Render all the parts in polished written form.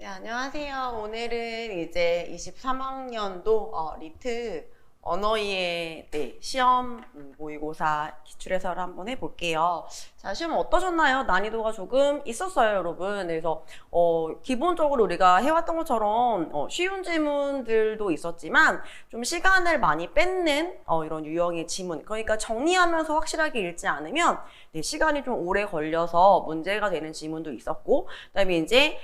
네, 안녕하세요. 오늘은 이제 23학년도 리트 언어의 시험 모의고사 기출해설을 한번 해볼게요. 자, 시험 어떠셨나요? 난이도가 조금 있었어요, 여러분. 그래서 기본적으로 우리가 해왔던 것처럼 쉬운 질문들도 있었지만 좀 시간을 많이 뺏는 이런 유형의 지문. 그러니까 정리하면서 확실하게 읽지 않으면 시간이 좀 오래 걸려서 문제가 되는 지문도 있었고, 그다음에 이제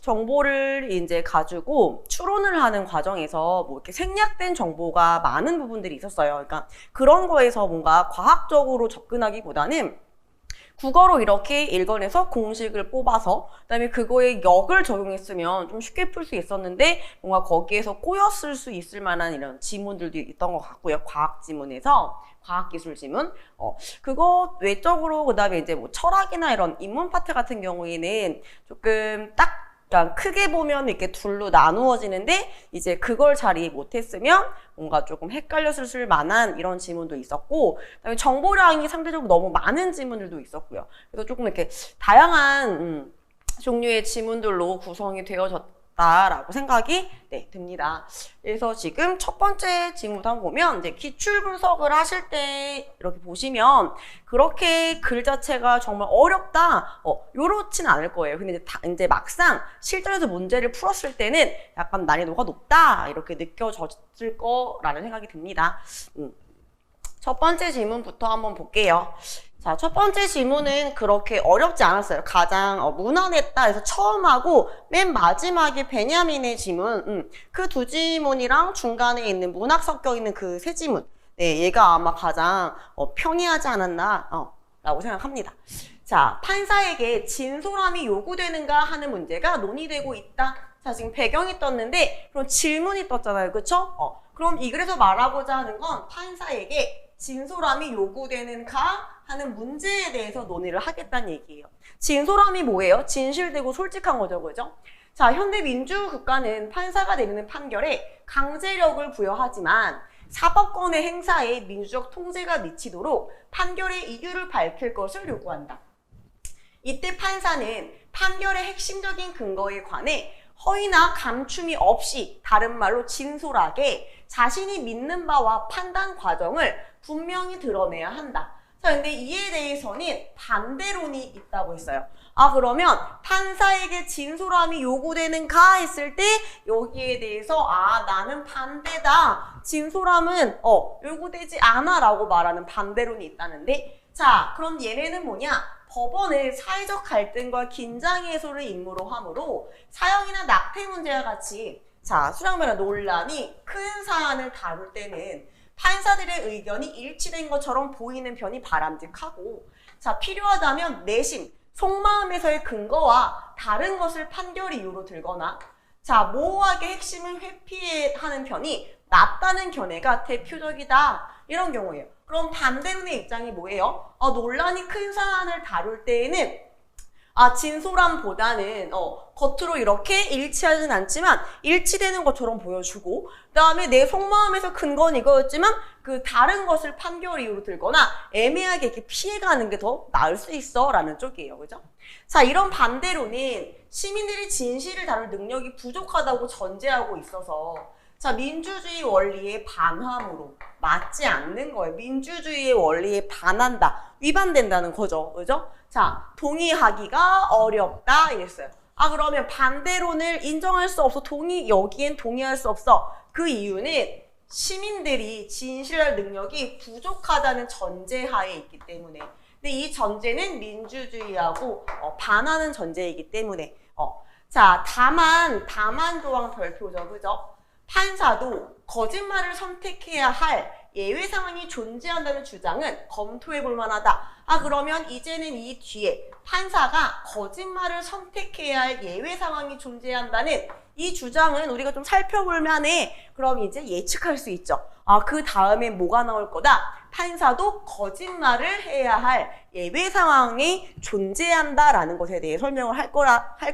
정보를 이제 가지고 추론을 하는 과정에서 뭐 이렇게 생략된 정보가 많은 부분들이 있었어요. 그러니까 그런 거에서 뭔가 과학적으로 접근하기보다는 국어로 이렇게 읽어내서 공식을 뽑아서 그다음에 그거에 역을 적용했으면 좀 쉽게 풀 수 있었는데 뭔가 거기에서 꼬였을 수 있을 만한 이런 지문들도 있던 것 같고요. 과학 지문에서 과학기술 지문 그거 외적으로 그다음에 이제 뭐 철학이나 이런 인문 파트 같은 경우에는 조금 딱 그러니까 크게 보면 이렇게 둘로 나누어지는데 이제 그걸 잘 이해 못했으면 뭔가 조금 헷갈렸을 만한 이런 지문도 있었고, 그다음에 정보량이 상대적으로 너무 많은 지문들도 있었고요. 그래서 조금 이렇게 다양한 종류의 지문들로 구성이 되어졌다라고 생각이 듭니다. 그래서 지금 첫 번째 지문부터 한번 보면 이제 기출 분석을 하실 때 이렇게 보시면 그렇게 글 자체가 정말 어렵다 요렇지는 않을 거예요. 근데 이제 막상 실전에서 문제를 풀었을 때는 약간 난이도가 높다 이렇게 느껴졌을 거라는 생각이 듭니다. 첫 번째 질문부터 한번 볼게요. 자, 첫 번째 질문은 그렇게 어렵지 않았어요. 가장 무난했다 해서 처음 하고 맨 마지막에 베냐민의 질문 그 두 질문이랑 중간에 있는 문학 섞여 있는 그 세 질문 얘가 아마 가장 편리하지 않았나 라고 생각합니다. 자, 판사에게 진솔함이 요구되는가 하는 문제가 논의되고 있다. 자, 지금 배경이 떴는데 그럼 질문이 떴잖아요. 그쵸? 그럼 이 글에서 말하고자 하는 건 판사에게 진솔함이 요구되는가 하는 문제에 대해서 논의를 하겠다는 얘기예요. 진솔함이 뭐예요? 진실되고 솔직한 거죠. 그죠? 자, 현대 민주국가는 판사가 내리는 판결에 강제력을 부여하지만 사법권의 행사에 민주적 통제가 미치도록 판결의 이유를 밝힐 것을 요구한다. 이때 판사는 판결의 핵심적인 근거에 관해 허위나 감춤이 없이 다른 말로 진솔하게 자신이 믿는 바와 판단 과정을 분명히 드러내야 한다. 자, 근데 이에 대해서는 반대론이 있다고 했어요. 그러면 판사에게 진솔함이 요구되는가 했을 때 여기에 대해서 나는 반대다. 진솔함은 요구되지 않아 라고 말하는 반대론이 있다는데, 자, 그럼 얘네는 뭐냐? 법원은 사회적 갈등과 긴장 해소를 임무로 하므로 사형이나 낙태 문제와 같이 수량변화 논란이 큰 사안을 다룰 때는 판사들의 의견이 일치된 것처럼 보이는 편이 바람직하고, 자, 필요하다면 내심, 속마음에서의 근거와 다른 것을 판결 이유로 들거나, 자, 모호하게 핵심을 회피하는 편이 낫다는 견해가 대표적이다. 이런 경우예요. 그럼 반대론의 입장이 뭐예요? 논란이 큰 사안을 다룰 때에는 진솔함보다는 겉으로 이렇게 일치하진 않지만 일치되는 것처럼 보여주고, 그 다음에 내 속마음에서 근거는 이거였지만 그 다른 것을 판결 이유로 들거나 애매하게 이렇게 피해가는 게 더 나을 수 있어 라는 쪽이에요. 그죠? 자, 이런 반대로는 시민들이 진실을 다룰 능력이 부족하다고 전제하고 있어서 자, 민주주의 원리에 반함으로 맞지 않는 거예요. 민주주의의 원리에 반한다. 위반된다는 거죠. 그죠? 자, 동의하기가 어렵다 이랬어요. 그러면 반대론을 인정할 수 없어. 여기엔 동의할 수 없어. 그 이유는 시민들이 진실할 능력이 부족하다는 전제하에 있기 때문에. 근데 이 전제는 민주주의하고 반하는 전제이기 때문에. 자, 다만 조항 별표죠. 그죠? 판사도 거짓말을 선택해야 할 예외 상황이 존재한다는 주장은 검토해 볼 만하다. 그러면 이제는 이 뒤에 판사가 거짓말을 선택해야 할 예외 상황이 존재한다는 이 주장은 우리가 좀 살펴볼 만해. 그럼 이제 예측할 수 있죠. 그 다음에 뭐가 나올 거다? 판사도 거짓말을 해야 할 예외 상황이 존재한다라는 것에 대해 설명을 할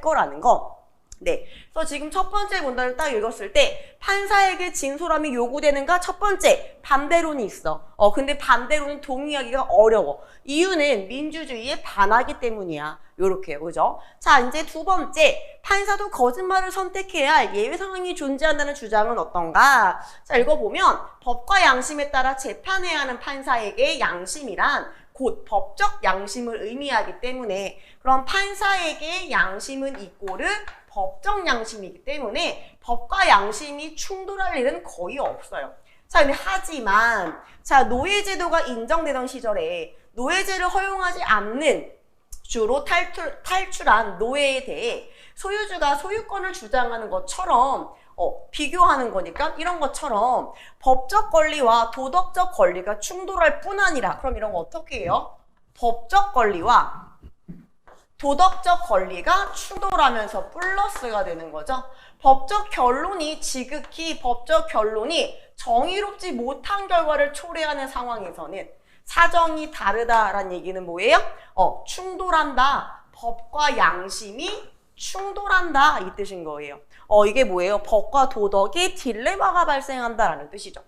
거라는 거. 네. 그래서 지금 첫 번째 문단을 딱 읽었을 때 판사에게 진솔함이 요구되는가? 첫 번째 반대론이 있어. 근데 반대론은 동의하기가 어려워. 이유는 민주주의에 반하기 때문이야. 요렇게요. 그죠? 자, 이제 두 번째 판사도 거짓말을 선택해야 할 예외 상황이 존재한다는 주장은 어떤가? 자, 읽어보면 법과 양심에 따라 재판해야 하는 판사에게 양심이란 곧 법적 양심을 의미하기 때문에 그럼 판사에게 양심은 이꼬르 법적 양심이기 때문에 법과 양심이 충돌할 일은 거의 없어요. 자, 근데 하지만 자, 노예제도가 인정되던 시절에 노예제를 허용하지 않는 주로 탈출한 노예에 대해 소유주가 소유권을 주장하는 것처럼 비교하는 거니까 이런 것처럼 법적 권리와 도덕적 권리가 충돌할 뿐 아니라 그럼 이런 거 어떻게 해요? 법적 권리와 도덕적 권리가 충돌하면서 플러스가 되는 거죠. 법적 결론이 지극히 법적 결론이 정의롭지 못한 결과를 초래하는 상황에서는 사정이 다르다라는 얘기는 뭐예요? 충돌한다. 법과 양심이 충돌한다 이 뜻인 거예요. 이게 뭐예요? 법과 도덕의 딜레마가 발생한다라는 뜻이죠.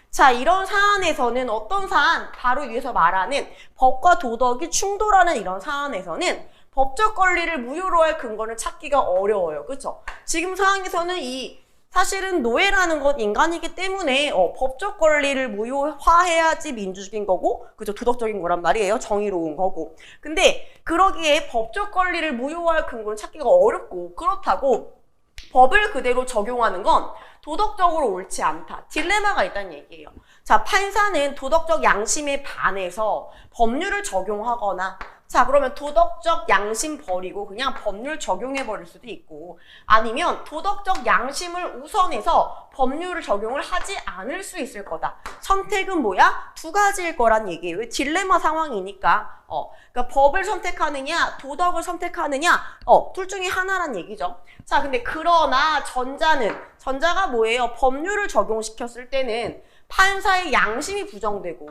자, 이런 사안에서는 어떤 사안? 바로 위에서 말하는 법과 도덕이 충돌하는 이런 사안에서는 법적 권리를 무효로 할 근거를 찾기가 어려워요. 그렇죠? 지금 상황에서는 사실은 노예라는 건 인간이기 때문에 법적 권리를 무효화해야지 민주적인 거고, 그죠? 도덕적인 거란 말이에요. 정의로운 거고. 근데 그러기에 법적 권리를 무효화할 근거를 찾기가 어렵고, 그렇다고 법을 그대로 적용하는 건 도덕적으로 옳지 않다. 딜레마가 있다는 얘기예요. 자, 판사는 도덕적 양심에 반해서 법률을 적용하거나 자, 그러면 도덕적 양심 버리고 그냥 법률 적용해 버릴 수도 있고 아니면 도덕적 양심을 우선해서 법률을 적용을 하지 않을 수 있을 거다. 선택은 뭐야? 두 가지일 거란 얘기예요. 딜레마 상황이니까. 그러니까 법을 선택하느냐, 도덕을 선택하느냐, 둘 중에 하나란 얘기죠. 자, 근데 그러나 전자가 뭐예요? 법률을 적용시켰을 때는 판사의 양심이 부정되고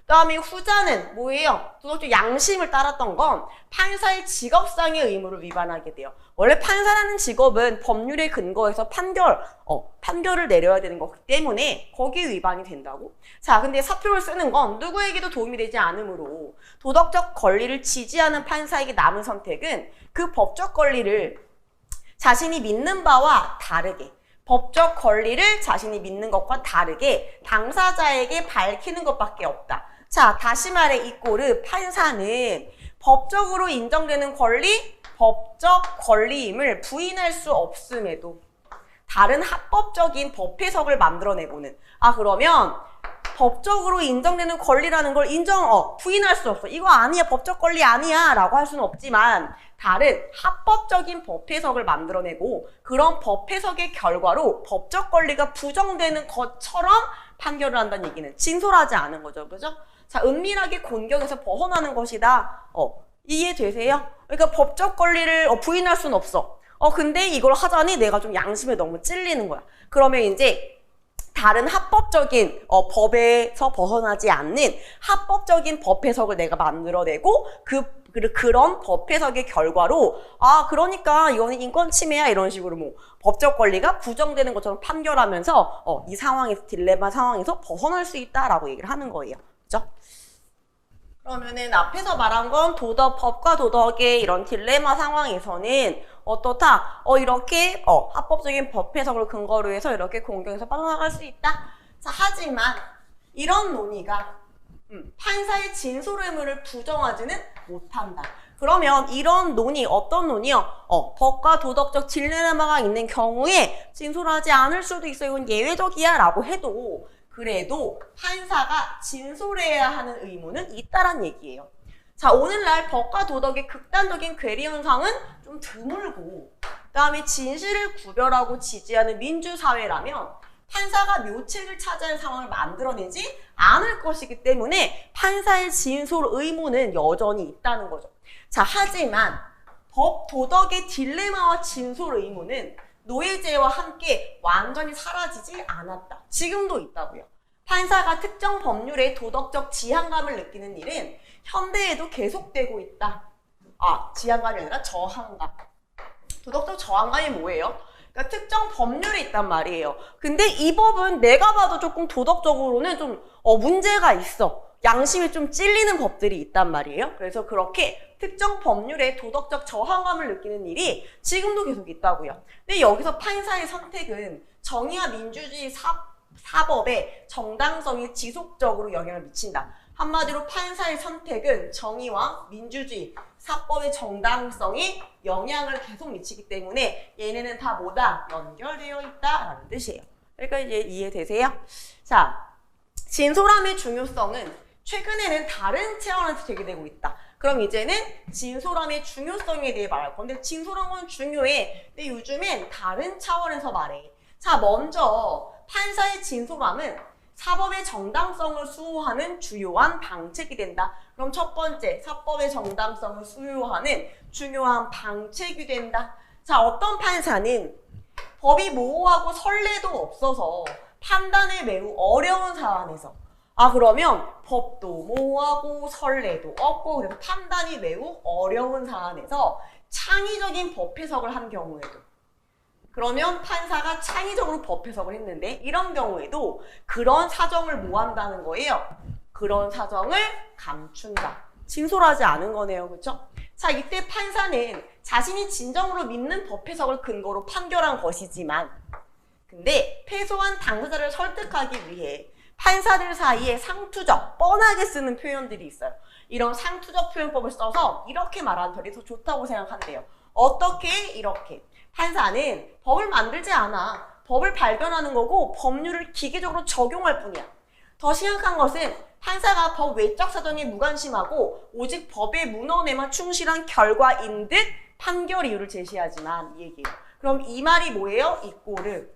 그 다음에 후자는 뭐예요? 도덕적 양심을 따랐던 건 판사의 직업상의 의무를 위반하게 돼요. 원래 판사라는 직업은 법률에 근거해서 판결을 내려야 되는 거기 때문에 거기에 위반이 된다고? 자, 근데 사표를 쓰는 건 누구에게도 도움이 되지 않으므로 도덕적 권리를 지지하는 판사에게 남은 선택은 그 법적 권리를 자신이 믿는 바와 다르게 법적 권리를 자신이 믿는 것과 다르게 당사자에게 밝히는 것밖에 없다. 자, 다시 말해 이 꼴은 판사는 법적으로 인정되는 권리, 법적 권리임을 부인할 수 없음에도 다른 합법적인 법 해석을 만들어내고는 그러면 법적으로 인정되는 권리라는 걸 부인할 수 없어. 이거 아니야, 법적 권리 아니야 라고 할 수는 없지만 다른 합법적인 법 해석을 만들어내고 그런 법 해석의 결과로 법적 권리가 부정되는 것처럼 판결을 한다는 얘기는 진솔하지 않은 거죠. 그죠? 자, 은밀하게 곤경에서 벗어나는 것이다. 이해되세요? 그러니까 법적 권리를 부인할 수는 없어. 근데 이걸 하자니 내가 좀 양심에 너무 찔리는 거야. 그러면 이제 다른 합법적인 법에서 벗어나지 않는 합법적인 법 해석을 내가 만들어내고 그런 법 해석의 결과로 그러니까 이거는 인권 침해야 이런 식으로 뭐 법적 권리가 부정되는 것처럼 판결하면서 이 상황에서 딜레마 상황에서 벗어날 수 있다라고 얘기를 하는 거예요. 그죠? 그러면은 앞에서 말한 건 법과 도덕의 이런 딜레마 상황에서는 어떻다? 이렇게 합법적인 법 해석을 근거로 해서 이렇게 공경에서 빠져나갈 수 있다. 자, 하지만 이런 논의가 판사의 진솔 의무를 부정하지는 못한다. 그러면 이런 논의, 어떤 논의요? 법과 도덕적 딜레마가 있는 경우에 진솔하지 않을 수도 있어. 이건 예외적이야 라고 해도 그래도 판사가 진솔해야 하는 의무는 있다란 얘기예요. 자, 오늘날 법과 도덕의 극단적인 괴리 현상은 좀 드물고 그다음에 진실을 구별하고 지지하는 민주사회라면 판사가 묘책을 차지할 상황을 만들어내지 않을 것이기 때문에 판사의 진솔 의무는 여전히 있다는 거죠. 자, 하지만 법, 도덕의 딜레마와 진솔 의무는 노예제와 함께 완전히 사라지지 않았다. 지금도 있다고요. 판사가 특정 법률의 도덕적 지향감을 느끼는 일은 현대에도 계속되고 있다. 지향감이 아니라 저항감. 도덕적 저항감이 뭐예요? 그러니까 특정 법률이 있단 말이에요. 근데 이 법은 내가 봐도 조금 도덕적으로는 좀 문제가 있어. 양심이 좀 찔리는 법들이 있단 말이에요. 그래서 그렇게 특정 법률에 도덕적 저항감을 느끼는 일이 지금도 계속 있다고요. 근데 여기서 판사의 선택은 정의와 민주주의 사법의 정당성이 지속적으로 영향을 미친다. 한마디로 판사의 선택은 정의와 민주주의 사법의 정당성이 영향을 계속 미치기 때문에 얘네는 다 뭐다? 연결되어 있다라는 뜻이에요. 그러니까 이제 이해되세요? 자, 진솔함의 중요성은 최근에는 다른 차원에서 제기되고 있다. 그럼 이제는 진솔함의 중요성에 대해 말할 건데 진솔함은 중요해. 근데 요즘엔 다른 차원에서 말해. 자, 먼저 판사의 진솔함은 사법의 정당성을 수호하는 주요한 방책이 된다. 그럼 첫 번째, 사법의 정당성을 수호하는 중요한 방책이 된다. 자, 어떤 판사는 법이 모호하고 선례도 없어서 판단이 매우 어려운 사안에서 그러면 법도 모호하고 선례도 없고 그래서 판단이 매우 어려운 사안에서 창의적인 법 해석을 한 경우에도 그러면 판사가 창의적으로 법 해석을 했는데 이런 경우에도 그런 사정을 뭐 한다는 거예요? 그런 사정을 감춘다. 진솔하지 않은 거네요. 그렇죠? 자, 이때 판사는 자신이 진정으로 믿는 법 해석을 근거로 판결한 것이지만 근데 패소한 당사자를 설득하기 위해 판사들 사이에 상투적, 뻔하게 쓰는 표현들이 있어요. 이런 상투적 표현법을 써서 이렇게 말하는 편이 더 좋다고 생각한대요. 어떻게? 이렇게. 판사는 법을 만들지 않아. 법을 발견하는 거고 법률을 기계적으로 적용할 뿐이야. 더 심각한 것은 판사가 법 외적 사정에 무관심하고 오직 법의 문헌에만 충실한 결과인 듯 판결 이유를 제시하지만 이 얘기예요. 그럼 이 말이 뭐예요? 이꼬르.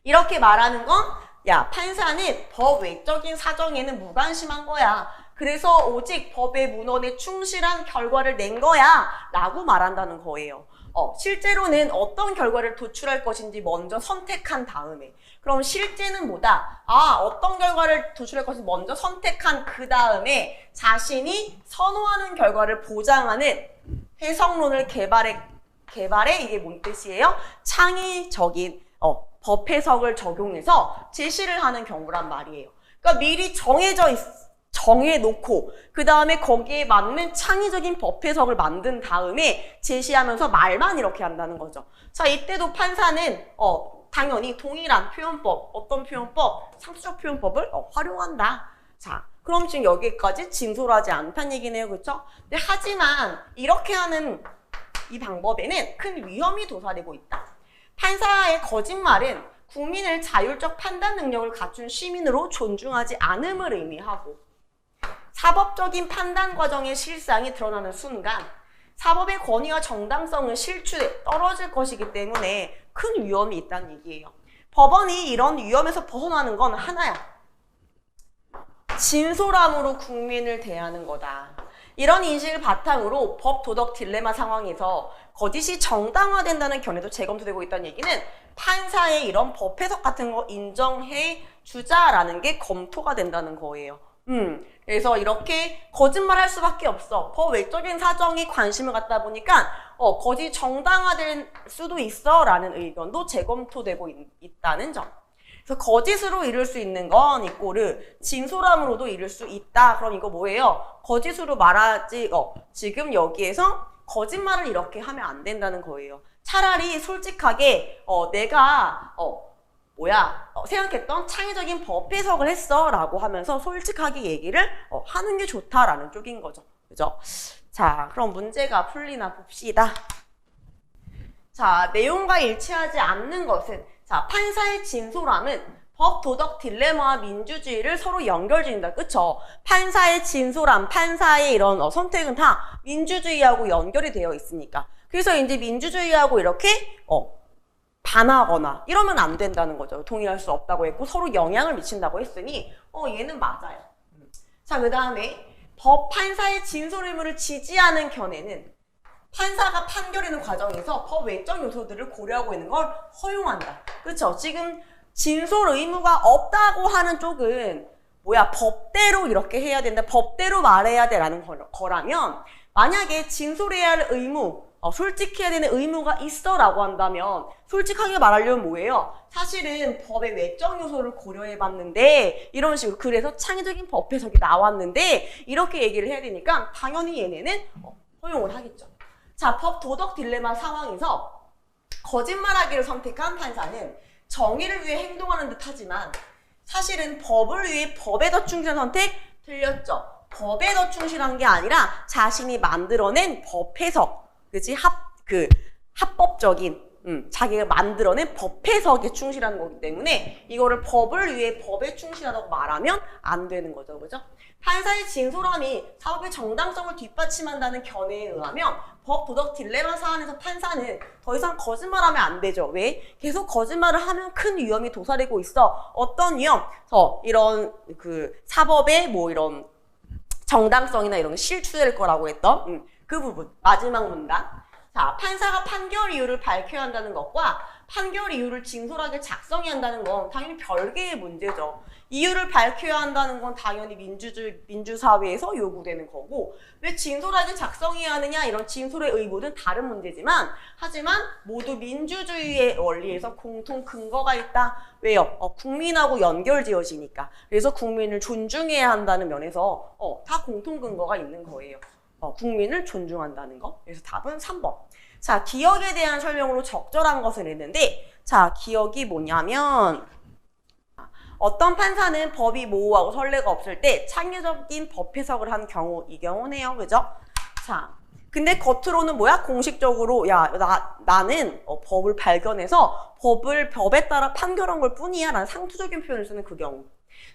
이렇게 말하는 건 야, 판사는 법 외적인 사정에는 무관심한 거야. 그래서 오직 법의 문헌에 충실한 결과를 낸 거야 라고 말한다는 거예요. 실제로는 어떤 결과를 도출할 것인지 먼저 선택한 다음에 그럼 실제는 뭐다? 어떤 결과를 도출할 것인지 먼저 선택한 그 다음에 자신이 선호하는 결과를 보장하는 해석론을 개발해 이게 뭔 뜻이에요? 창의적인 법 해석을 적용해서 제시를 하는 경우란 말이에요. 그러니까 미리 정해놓고 그 다음에 거기에 맞는 창의적인 법 해석을 만든 다음에 제시하면서 말만 이렇게 한다는 거죠. 자, 이때도 판사는 당연히 동일한 표현법, 어떤 표현법? 상투적 표현법을 활용한다. 자, 그럼 지금 여기까지 진솔하지 않다는 얘기네요. 그렇죠? 근데 하지만 이렇게 하는 이 방법에는 큰 위험이 도사리고 있다. 판사의 거짓말은 국민을 자율적 판단 능력을 갖춘 시민으로 존중하지 않음을 의미하고 사법적인 판단 과정의 실상이 드러나는 순간 사법의 권위와 정당성은 실추에 떨어질 것이기 때문에 큰 위험이 있다는 얘기예요. 법원이 이런 위험에서 벗어나는 건 하나야. 진솔함으로 국민을 대하는 거다. 이런 인식을 바탕으로 법 도덕 딜레마 상황에서 거짓이 정당화된다는 견해도 재검토되고 있다는 얘기는 판사의 이런 법 해석 같은 거 인정해 주자라는 게 검토가 된다는 거예요. 그래서 이렇게 거짓말할 수밖에 없어. 법 외적인 사정이 관심을 갖다 보니까 거짓 정당화될 수도 있어 라는 의견도 재검토되고 있다는 점. 그래서 거짓으로 이룰 수 있는 건 이꼬르 진솔함으로도 이룰 수 있다. 그럼 이거 뭐예요? 거짓으로 말하지 지금 여기에서 거짓말을 이렇게 하면 안 된다는 거예요. 차라리 솔직하게 내가 생각했던 창의적인 법 해석을 했어 라고 하면서 솔직하게 얘기를 하는 게 좋다라는 쪽인 거죠. 그죠? 자, 그럼 문제가 풀리나 봅시다. 자, 내용과 일치하지 않는 것은 자, 판사의 진솔함은 법, 도덕, 딜레마와 민주주의를 서로 연결짓는다. 그쵸? 판사의 진솔함, 판사의 이런 선택은 다 민주주의하고 연결이 되어 있으니까. 그래서 이제 민주주의하고 이렇게 반하거나 이러면 안 된다는 거죠. 동의할 수 없다고 했고 서로 영향을 미친다고 했으니 얘는 맞아요. 자, 그 다음에 법 판사의 진솔 의무를 지지하는 견해는 판사가 판결하는 과정에서 법 외적 요소들을 고려하고 있는 걸 허용한다. 그렇죠? 지금 진솔 의무가 없다고 하는 쪽은 법대로 이렇게 해야 된다. 법대로 말해야 돼라는 거라면 만약에 진솔해야 할 의무, 솔직해야 되는 의무가 있어라고 한다면 솔직하게 말하려면 뭐예요? 사실은 법의 외적 요소를 고려해봤는데 이런 식으로 그래서 창의적인 법 해석이 나왔는데 이렇게 얘기를 해야 되니까 당연히 얘네는 허용을 하겠죠. 자, 법 도덕 딜레마 상황에서 거짓말하기를 선택한 판사는 정의를 위해 행동하는 듯 하지만 사실은 법을 위해 법에 더 충실한 선택 틀렸죠. 법에 더 충실한 게 아니라 자신이 만들어낸 법 해석, 그치? 합법적인, 자기가 만들어낸 법 해석에 충실한 거기 때문에 이거를 법을 위해 법에 충실하다고 말하면 안 되는 거죠, 그죠? 판사의 진솔함이 사법의 정당성을 뒷받침한다는 견해에 의하면 법 도덕 딜레마 사안에서 판사는 더 이상 거짓말하면 안 되죠. 왜? 계속 거짓말을 하면 큰 위험이 도사리고 있어. 어떤 위험? 이런 사법의 이런 정당성이나 이런 게 실추될 거라고 했던 그 부분. 마지막 문단. 자, 판사가 판결 이유를 밝혀야 한다는 것과 판결 이유를 진솔하게 작성해야 한다는 건 당연히 별개의 문제죠. 이유를 밝혀야 한다는 건 당연히 민주사회에서 요구되는 거고 왜 진솔하게 작성해야 하느냐 이런 진솔의 의무는 다른 문제지만 하지만 모두 민주주의의 원리에서 공통 근거가 있다. 왜요? 국민하고 연결지어지니까. 그래서 국민을 존중해야 한다는 면에서 다 공통 근거가 있는 거예요. 국민을 존중한다는 거. 그래서 답은 3번. 자, 기억에 대한 설명으로 적절한 것을 했는데 자, 기억이 뭐냐면 어떤 판사는 법이 모호하고 선례가 없을 때 창의적인 법 해석을 한 경우, 이 경우네요. 그죠? 자, 근데 겉으로는 뭐야? 공식적으로 나는 법을 발견해서 법에 따라 판결한 걸 뿐이야 라는 상투적인 표현을 쓰는 그 경우.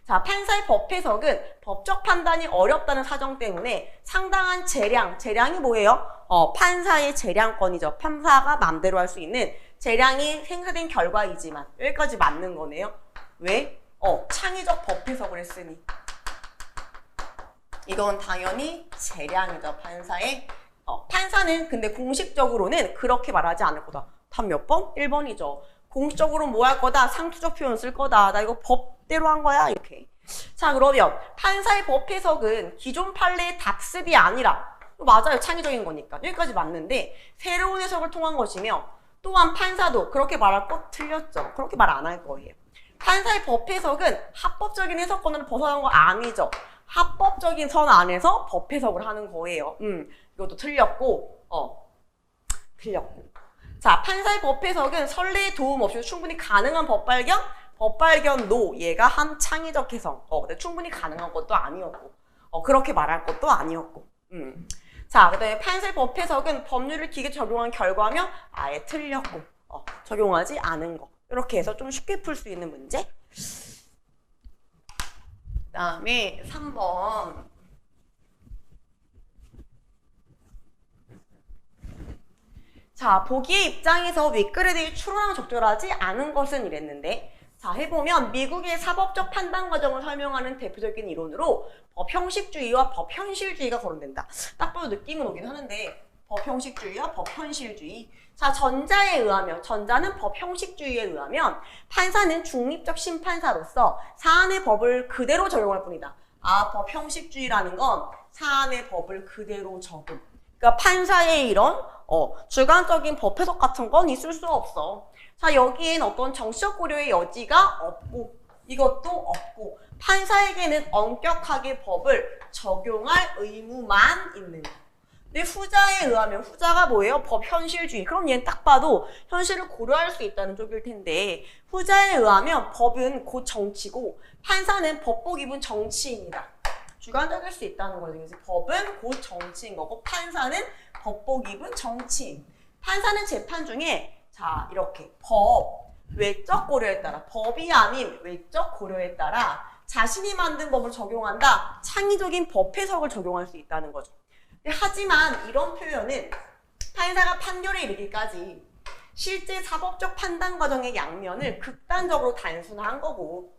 자, 판사의 법 해석은 법적 판단이 어렵다는 사정 때문에 상당한 재량이 뭐예요? 판사의 재량권이죠. 판사가 마음대로 할 수 있는 재량이 생사된 결과이지만 여기까지 맞는 거네요. 왜? 창의적 법 해석을 했으니 이건 당연히 재량이죠. 판사의 판사는 근데 공식적으로는 그렇게 말하지 않을 거다. 답 몇 번? 1번이죠. 공식적으로 뭐 할 거다? 상투적 표현 쓸 거다. 나 이거 법대로 한 거야. 이렇게. 자, 그러면 판사의 법 해석은 기존 판례의 답습이 아니라 맞아요. 창의적인 거니까. 여기까지 맞는데 새로운 해석을 통한 것이며 또한 판사도 그렇게 말할 거 틀렸죠. 그렇게 말 안 할 거예요. 판사의 법 해석은 합법적인 해석권을 벗어난 거 아니죠. 합법적인 선 안에서 법 해석을 하는 거예요. 이것도 틀렸고, 틀렸고. 자, 판사의 법 해석은 선례의 도움 없이도 충분히 가능한 법 발견도 얘가 한 창의적 해석. 근데 충분히 가능한 것도 아니었고, 그렇게 말할 것도 아니었고. 자, 그다음에 판사의 법 해석은 법률을 기계 적용한 결과며 아예 틀렸고, 적용하지 않은 거. 이렇게 해서 좀 쉽게 풀 수 있는 문제. 그 다음에 3번. 자, 보기의 입장에서 윗글에 대해 추론하고 적절하지 않은 것은 이랬는데 자, 해보면 미국의 사법적 판단 과정을 설명하는 대표적인 이론으로 법형식주의와 법현실주의가 거론된다. 딱 봐도 느낌은 오긴 하는데 법형식주의와 법현실주의. 자, 전자는 법형식주의에 의하면 판사는 중립적 심판사로서 사안의 법을 그대로 적용할 뿐이다. 법형식주의라는 건 사안의 법을 그대로 적용. 그러니까 판사의 이런 주관적인 법 해석 같은 건 있을 수 없어. 자, 여기엔 어떤 정치적 고려의 여지가 없고 이것도 없고 판사에게는 엄격하게 법을 적용할 의무만 있는 거. 근데 후자에 의하면 후자가 뭐예요? 법현실주의. 그럼 얘는 딱 봐도 현실을 고려할 수 있다는 쪽일 텐데 후자에 의하면 법은 곧 정치고 판사는 법복 입은 정치인이다. 주관적일 수 있다는 거죠. 그래서 법은 곧 정치인 거고 판사는 법복 입은 정치인. 판사는 재판 중에 자 이렇게 외적 고려에 따라 법이 아닌 외적 고려에 따라 자신이 만든 법을 적용한다. 창의적인 법 해석을 적용할 수 있다는 거죠. 하지만 이런 표현은 판사가 판결에 이르기까지 실제 사법적 판단 과정의 양면을 극단적으로 단순화한 거고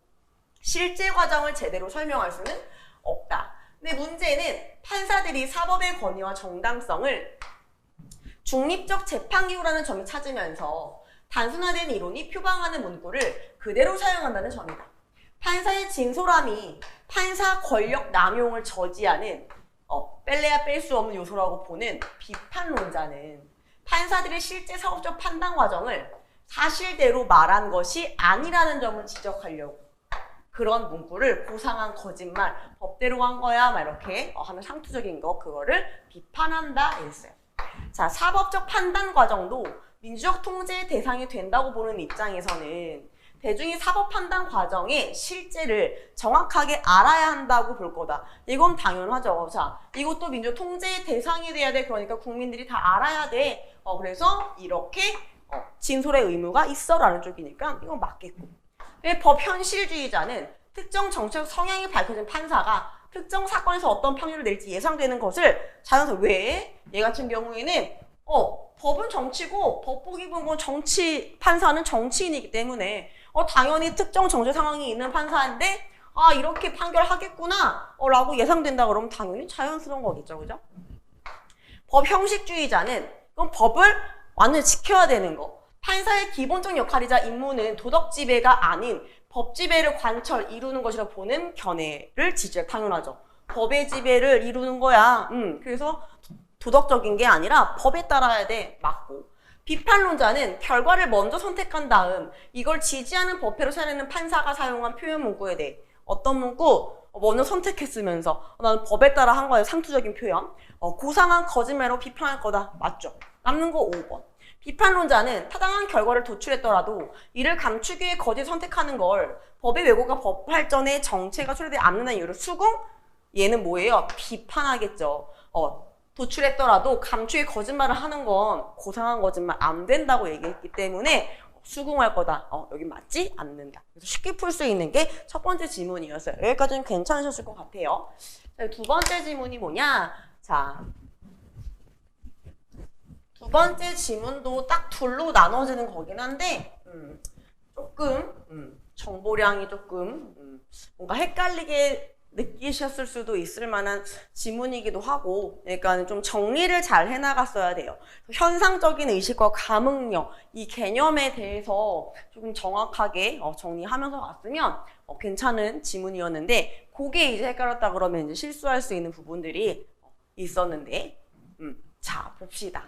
실제 과정을 제대로 설명할 수는 없다. 근데 문제는 판사들이 사법의 권위와 정당성을 중립적 재판기구라는 점을 찾으면서 단순화된 이론이 표방하는 문구를 그대로 사용한다는 점이다. 판사의 진솔함이 판사 권력 남용을 저지하는 뺄래야 뺄 수 없는 요소라고 보는 비판론자는 판사들의 실제 사법적 판단 과정을 사실대로 말한 것이 아니라는 점을 지적하려고 그런 문구를 고상한 거짓말, 법대로 한 거야 막 이렇게 하면 상투적인 거 그거를 비판한다 이랬어요. 자, 사법적 판단 과정도 민주적 통제의 대상이 된다고 보는 입장에서는 대중이 사법 판단 과정의 실제를 정확하게 알아야 한다고 볼 거다. 이건 당연하죠. 자, 이것도 민주적 통제의 대상이 돼야 돼. 그러니까 국민들이 다 알아야 돼. 그래서 이렇게 진솔의 의무가 있어라는 쪽이니까 이건 맞겠고. 법 현실주의자는 특정 정책 성향이 밝혀진 판사가 특정 사건에서 어떤 판결을 낼지 예상되는 것을 자연스럽게 왜? 얘 같은 경우에는 법은 정치고 법복이고 정치 판사는 정치인이기 때문에 당연히 특정 정치 상황이 있는 판사인데 이렇게 판결하겠구나 라고 예상된다 그러면 당연히 자연스러운 거겠죠. 그죠? 법 형식주의자는 그럼 법을 완전히 지켜야 되는 거. 판사의 기본적 역할이자 임무는 도덕 지배가 아닌 법 지배를 이루는 것이라고 보는 견해를 지지해. 당연하죠. 법의 지배를 이루는 거야. 그래서 도덕적인 게 아니라 법에 따라야 돼. 맞고. 비판론자는 결과를 먼저 선택한 다음 이걸 지지하는 법회로 사용하는 판사가 사용한 표현 문구에 대해 어떤 문구? 먼저 선택했으면서 나는 법에 따라 한 거야. 상투적인 표현. 고상한 거짓말로 비판할 거다. 맞죠? 남는 거 5번. 비판론자는 타당한 결과를 도출했더라도 이를 감추기 위해 거짓 선택하는 걸 법의 왜곡과 법 발전에 정체가 초래되지 않는다는 이유로 수긍? 얘는 뭐예요? 비판하겠죠. 도출했더라도 감추기 거짓말을 하는 건 고상한 거짓말 안 된다고 얘기했기 때문에 수긍할 거다. 여기 맞지 않는다. 그래서 쉽게 풀 수 있는 게 첫 번째 지문이었어요. 여기까지는 괜찮으셨을 것 같아요. 두 번째 지문이 뭐냐? 자, 두 번째 지문도 딱 둘로 나눠지는 거긴 한데 조금 정보량이 조금 뭔가 헷갈리게 느끼셨을 수도 있을 만한 지문이기도 하고 그러니까 좀 정리를 잘 해나갔어야 돼요. 현상적인 의식과 감흥력 이 개념에 대해서 조금 정확하게 정리하면서 왔으면 괜찮은 지문이었는데 그게 이제 헷갈렸다 그러면 이제 실수할 수 있는 부분들이 있었는데 자 봅시다.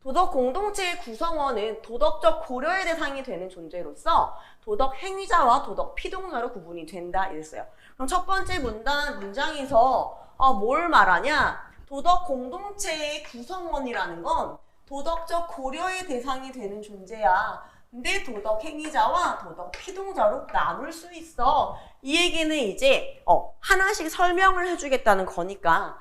도덕 공동체의 구성원은 도덕적 고려의 대상이 되는 존재로서 도덕 행위자와 도덕 피동자로 구분이 된다 이랬어요. 그럼 첫 번째 문장에서 뭘 말하냐? 도덕 공동체의 구성원이라는 건 도덕적 고려의 대상이 되는 존재야. 근데 도덕 행위자와 도덕 피동자로 나눌 수 있어. 이 얘기는 이제 하나씩 설명을 해주겠다는 거니까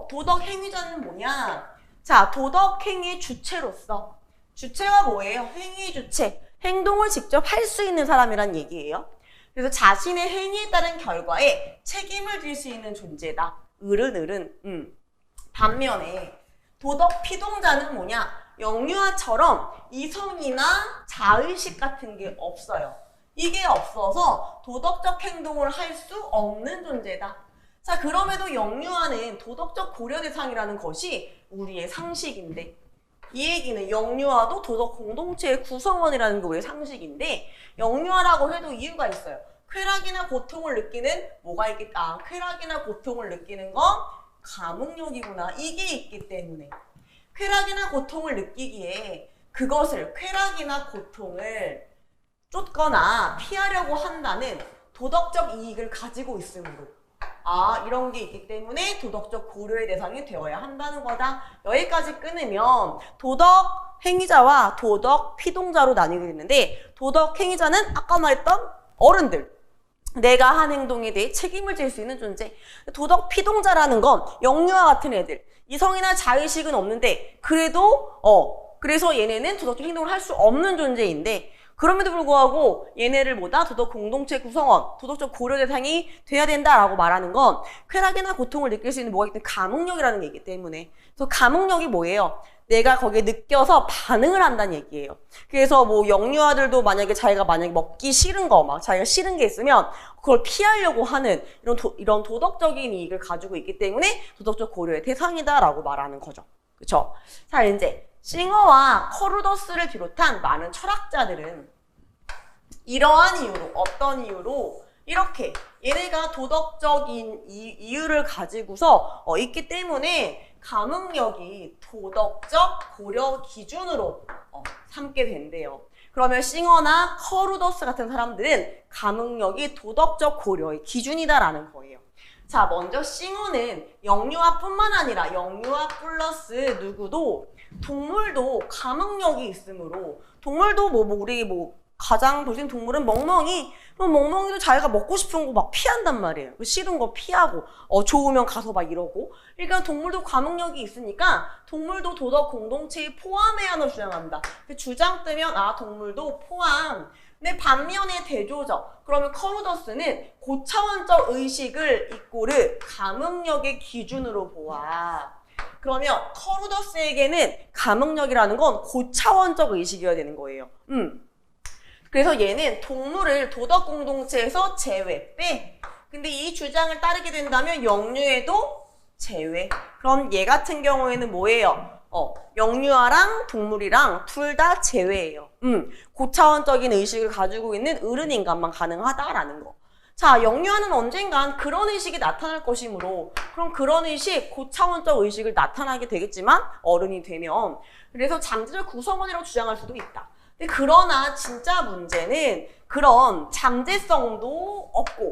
도덕 행위자는 뭐냐? 자, 도덕 행위의 주체로서 주체가 뭐예요? 행위 주체. 행동을 직접 할 수 있는 사람이란 얘기예요. 그래서 자신의 행위에 따른 결과에 책임을 질 수 있는 존재다. 어른은. 반면에 도덕 피동자는 뭐냐? 영유아처럼 이성이나 자의식 같은 게 없어요. 이게 없어서 도덕적 행동을 할 수 없는 존재다. 자, 그럼에도 영유아는 도덕적 고려 대상이라는 것이 우리의 상식인데 이 얘기는 영유아도 도덕 공동체의 구성원이라는 게 우리의 상식인데 영유아라고 해도 이유가 있어요. 쾌락이나 고통을 느끼는 뭐가 있겠다. 쾌락이나 고통을 느끼는 건 감흥력이구나. 이게 있기 때문에 쾌락이나 고통을 느끼기에 그것을 쾌락이나 고통을 쫓거나 피하려고 한다는 도덕적 이익을 가지고 있으므로 이런 게 있기 때문에 도덕적 고려의 대상이 되어야 한다는 거다. 여기까지 끊으면 도덕 행위자와 도덕 피동자로 나뉘게 되는데 도덕 행위자는 아까 말했던 어른들. 내가 한 행동에 대해 책임을 질 수 있는 존재. 도덕 피동자라는 건 영유아 같은 애들. 이성이나 자의식은 없는데 그래서 얘네는 도덕적 행동을 할 수 없는 존재인데 그럼에도 불구하고 얘네를 뭐다? 도덕 공동체 구성원, 도덕적 고려 대상이 돼야 된다라고 말하는 건 쾌락이나 고통을 느낄 수 있는 뭐가 있든 감흥력이라는 얘기이기 때문에 그래서 감흥력이 뭐예요? 내가 거기에 느껴서 반응을 한다는 얘기예요. 그래서 뭐 영유아들도 자기가 먹기 싫은 거, 자기가 싫은 게 있으면 그걸 피하려고 하는 이런 도덕적인 이익을 가지고 있기 때문에 도덕적 고려의 대상이다라고 말하는 거죠. 그렇죠? 자, 이제 싱어와 커루더스를 비롯한 많은 철학자들은 이러한 이유로 어떤 이유로 이렇게 얘네가 도덕적인 이유를 가지고서 있기 때문에 감흥력이 도덕적 고려 기준으로 삼게 된대요. 그러면 싱어나 커루더스 같은 사람들은 감흥력이 도덕적 고려의 기준이다라는 거예요. 자, 먼저 싱어는 영유아뿐만 아니라 영유아 플러스 누구도 동물도 감흥력이 있으므로 동물도 우리 가장 보신 동물은 멍멍이. 그럼 멍멍이도 자기가 먹고 싶은 거 막 피한단 말이에요. 싫은 거 피하고 좋으면 가서 막 이러고. 그러니까 동물도 감흥력이 있으니까 동물도 도덕 공동체에 포함해야 한다고 주장한다. 그 주장 뜨면 동물도 포함. 근데 반면에 대조적. 그러면 커루더스는 고차원적 의식을 이꼬르 감흥력의 기준으로 보아. 그러면 커루더스에게는 감흥력이라는 건 고차원적 의식이어야 되는 거예요. 그래서 얘는 동물을 도덕 공동체에서 제외, 빼. 근데 이 주장을 따르게 된다면 영유에도 제외. 그럼 얘 같은 경우에는 뭐예요? 영유아랑 동물이랑 둘 다 제외예요. 고차원적인 의식을 가지고 있는 어른 인간만 가능하다라는 거. 자, 영유아는 언젠간 그런 의식이 나타날 것이므로 그럼 그런 의식, 고차원적 의식을 나타나게 되겠지만 어른이 되면 그래서 잠재적 구성원이라고 주장할 수도 있다. 그러나 진짜 문제는 그런 잠재성도 없고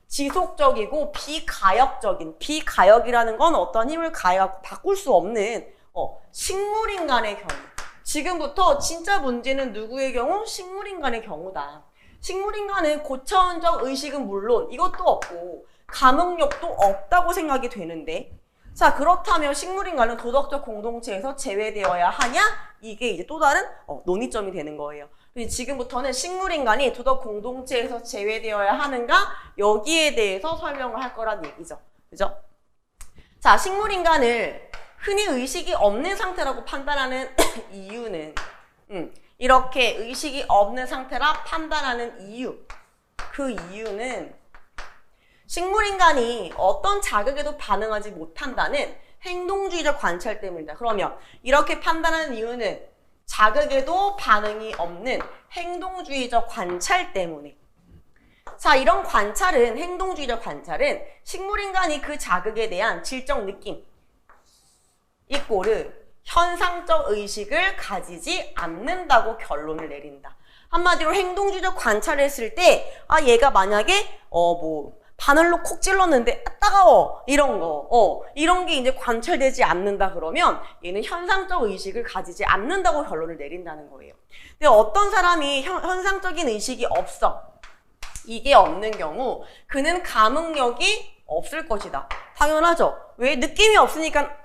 지속적이고 비가역적인, 비가역이라는 건 어떤 힘을 가해갖고 바꿀 수 없는 식물인간의 경우. 지금부터 진짜 문제는 누구의 경우? 식물인간의 경우다. 식물인간은 고차원적 의식은 물론 이것도 없고 감흥력도 없다고 생각이 되는데, 자, 그렇다면 식물인간은 도덕적 공동체에서 제외되어야 하냐? 이게 이제 또 다른 논의점이 되는 거예요. 지금부터는 식물인간이 도덕 공동체에서 제외되어야 하는가? 여기에 대해서 설명을 할 거란 얘기죠. 그죠? 자, 식물인간을 흔히 의식이 없는 상태라고 판단하는 이유는 이렇게 의식이 없는 상태라 판단하는 이유. 그 이유는 식물인간이 어떤 자극에도 반응하지 못한다는 행동주의적 관찰 때문이다. 그러면 이렇게 판단하는 이유는 자극에도 반응이 없는 행동주의적 관찰 때문에. 자, 이런 관찰은, 행동주의적 관찰은 식물인간이 그 자극에 대한 질적 느낌, 이꼬르 현상적 의식을 가지지 않는다고 결론을 내린다. 한마디로 행동주의적 관찰을 했을 때 얘가 만약에 바늘로 콕 찔렀는데 따가워 이런 거 이런 게 이제 관찰되지 않는다 그러면 얘는 현상적 의식을 가지지 않는다고 결론을 내린다는 거예요. 근데 어떤 사람이 현상적인 의식이 없어. 이게 없는 경우 그는 감흥력이 없을 것이다. 당연하죠. 왜? 느낌이 없으니까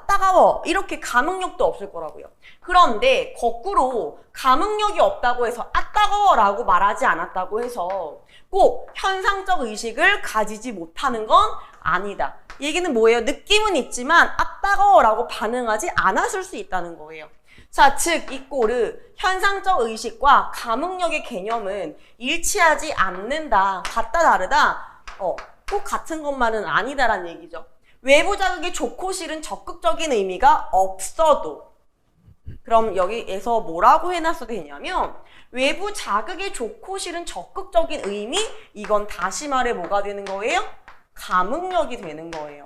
따가워 이렇게 감흥력도 없을 거라고요. 그런데 거꾸로 감흥력이 없다고 해서 따가워 라고 말하지 않았다고 해서 꼭 현상적 의식을 가지지 못하는 건 아니다. 얘기는 뭐예요? 느낌은 있지만 따가워 라고 반응하지 않았을 수 있다는 거예요. 자, 즉 이꼬르 현상적 의식과 감흥력의 개념은 일치하지 않는다. 같다 다르다. 꼭 같은 것만은 아니다라는 얘기죠. 외부 자극이 좋고 싫은 적극적인 의미가 없어도, 그럼 여기에서 뭐라고 해놨어도 되냐면 외부 자극이 좋고 싫은 적극적인 의미, 이건 다시 말해 뭐가 되는 거예요? 감흥력이 되는 거예요.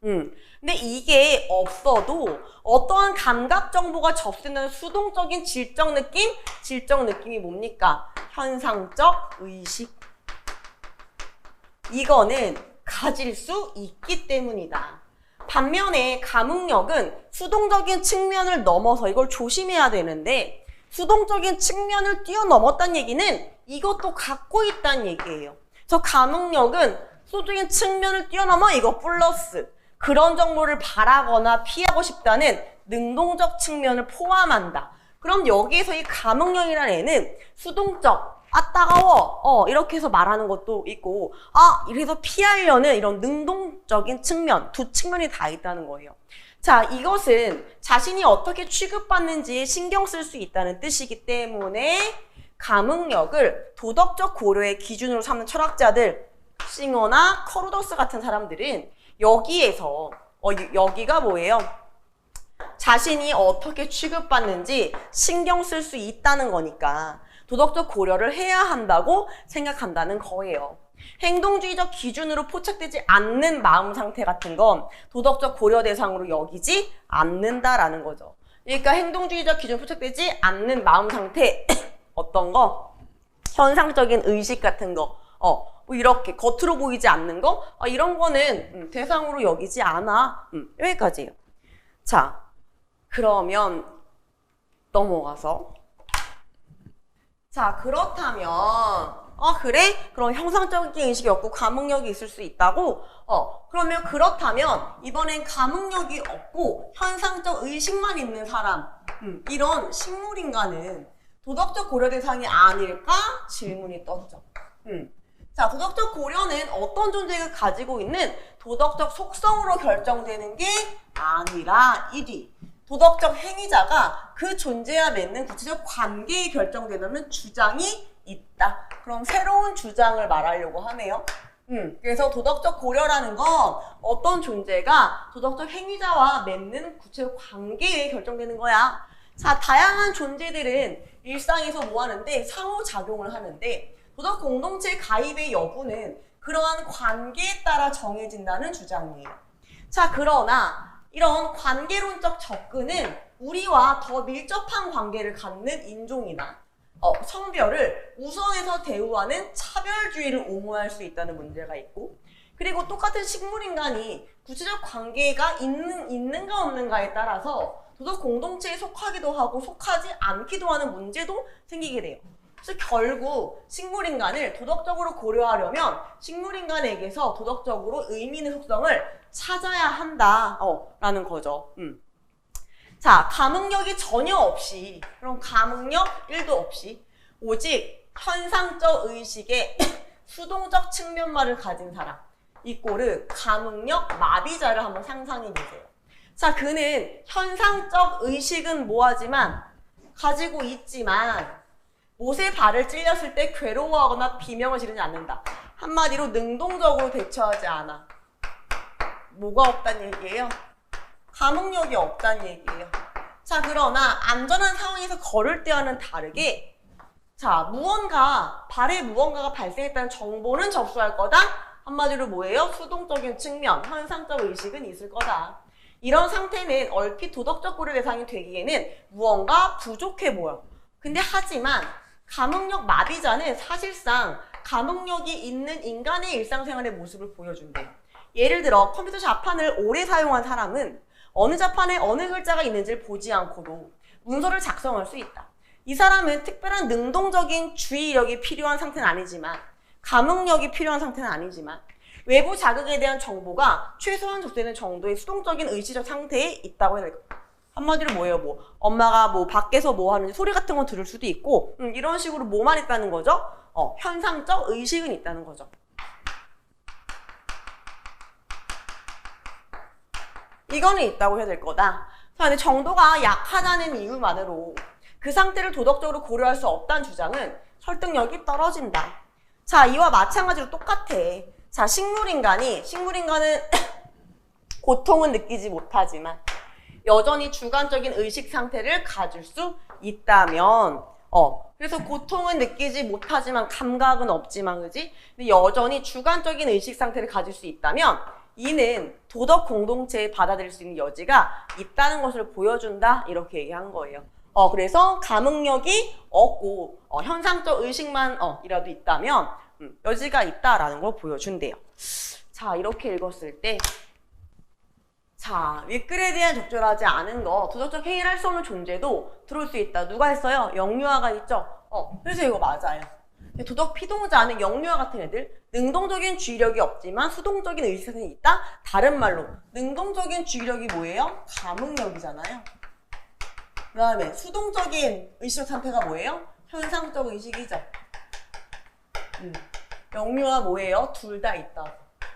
근데 이게 없어도 어떠한 감각 정보가 접수되는 수동적인 질적 느낌이 뭡니까? 현상적 의식. 이거는 가질 수 있기 때문이다. 반면에 감흥력은 수동적인 측면을 넘어서 이걸 조심해야 되는데 수동적인 측면을 뛰어넘었다는 얘기는 이것도 갖고 있다는 얘기예요. 저 감흥력은 수동적인 측면을 뛰어넘어 이거 플러스 그런 정보를 바라거나 피하고 싶다는 능동적 측면을 포함한다. 그럼 여기에서 이 감흥력이라는 애는 수동적 따가워 이렇게 해서 말하는 것도 있고 이래서 피하려는 이런 능동적인 측면, 두 측면이 다 있다는 거예요. 자, 이것은 자신이 어떻게 취급받는지에 신경 쓸 수 있다는 뜻이기 때문에 감흥력을 도덕적 고려의 기준으로 삼는 철학자들, 싱어나 커루더스 같은 사람들은 여기에서 여기가 뭐예요? 자신이 어떻게 취급받는지 신경 쓸 수 있다는 거니까 도덕적 고려를 해야 한다고 생각한다는 거예요. 행동주의적 기준으로 포착되지 않는 마음 상태 같은 건 도덕적 고려 대상으로 여기지 않는다라는 거죠. 그러니까 행동주의적 기준 포착되지 않는 마음 상태 어떤 거? 현상적인 의식 같은 거 뭐 이렇게 겉으로 보이지 않는 거 이런 거는 대상으로 여기지 않아. 여기까지예요. 자, 그러면 넘어가서 자, 그렇다면 그래? 그럼 형상적인 의식이 없고 감흥력이 있을 수 있다고? 그러면 그렇다면 이번엔 감흥력이 없고 현상적 의식만 있는 사람 이런 식물인간은 도덕적 고려 대상이 아닐까? 질문이 떴죠. 자, 도덕적 고려는 어떤 존재가 가지고 있는 도덕적 속성으로 결정되는 게 아니라 1위. 도덕적 행위자가 그 존재와 맺는 구체적 관계에 결정된다는 주장이 있다. 그럼 새로운 주장을 말하려고 하네요. 그래서 도덕적 고려라는 건 어떤 존재가 도덕적 행위자와 맺는 구체적 관계에 결정되는 거야. 자, 다양한 존재들은 일상에서 뭐 하는데 상호작용을 하는데 도덕 공동체 가입의 여부는 그러한 관계에 따라 정해진다는 주장이에요. 자, 그러나 이런 관계론적 접근은 우리와 더 밀접한 관계를 갖는 인종이나 성별을 우선해서 대우하는 차별주의를 옹호할 수 있다는 문제가 있고, 그리고 똑같은 식물인간이 구체적 관계가 있는가 없는가에 따라서 도덕 공동체에 속하기도 하고 속하지 않기도 하는 문제도 생기게 돼요. 그래서 결국 식물인간을 도덕적으로 고려하려면 식물인간에게서 도덕적으로 의미 있는 속성을 찾아야 한다 라는 거죠. 자, 감흥력이 전혀 없이, 그럼 감흥력 1도 없이 오직 현상적 의식의 수동적 측면만을 가진 사람 이꼬르 감흥력 마비자를 한번 상상해 보세요. 자, 그는 현상적 의식은 뭐하지만 가지고 있지만 못에 발을 찔렸을 때 괴로워하거나 비명을 지르지 않는다. 한마디로 능동적으로 대처하지 않아. 뭐가 없다는 얘기예요? 감흥력이 없다는 얘기예요. 자, 그러나 안전한 상황에서 걸을 때와는 다르게 자, 발에 무언가가 발생했다는 정보는 접수할 거다. 한마디로 뭐예요? 수동적인 측면, 현상적 의식은 있을 거다. 이런 상태는 얼핏 도덕적 고려 대상이 되기에는 무언가 부족해 보여. 근데 하지만 감흥력 마비자는 사실상 감흥력이 있는 인간의 일상생활의 모습을 보여준대요. 예를 들어 컴퓨터 자판을 오래 사용한 사람은 어느 자판에 어느 글자가 있는지를 보지 않고도 문서를 작성할 수 있다. 이 사람은 특별한 능동적인 주의력이 필요한 상태는 아니지만 감흥력이 필요한 상태는 아니지만 외부 자극에 대한 정보가 최소한 접수되는 정도의 수동적인 의식적 상태에 있다고 해야 될까? 한마디로 뭐예요? 뭐 엄마가 뭐 밖에서 뭐 하는지 소리 같은 거 들을 수도 있고 이런 식으로 뭐만 있다는 거죠? 현상적 의식은 있다는 거죠. 이거는 있다고 해야 될 거다. 근데 정도가 약하다는 이유만으로 그 상태를 도덕적으로 고려할 수 없다는 주장은 설득력이 떨어진다. 자, 이와 마찬가지로 똑같아. 자, 식물인간은 고통은 느끼지 못하지만 여전히 주관적인 의식 상태를 가질 수 있다면 그래서 고통은 느끼지 못하지만 감각은 없지만 그지? 근데 여전히 주관적인 의식 상태를 가질 수 있다면 이는 도덕 공동체에 받아들일 수 있는 여지가 있다는 것을 보여준다 이렇게 얘기한 거예요. 그래서 감흥력이 없고 현상적 의식만 이라도 있다면 여지가 있다라는 걸 보여준대요. 자, 이렇게 읽었을 때 자, 윗글에 대한 적절하지 않은 거 도덕적 행위를 할 수 없는 존재도 들어올 수 있다. 누가 했어요? 영유아가 있죠? 그래서 이거 맞아요. 도덕 피동자는 영유아 같은 애들 능동적인 주의력이 없지만 수동적인 의식상이 있다? 다른 말로 능동적인 주의력이 뭐예요? 감흥력이잖아요. 그 다음에 수동적인 의식 상태가 뭐예요? 현상적 의식이죠. 영유아 뭐예요? 둘 다 있다.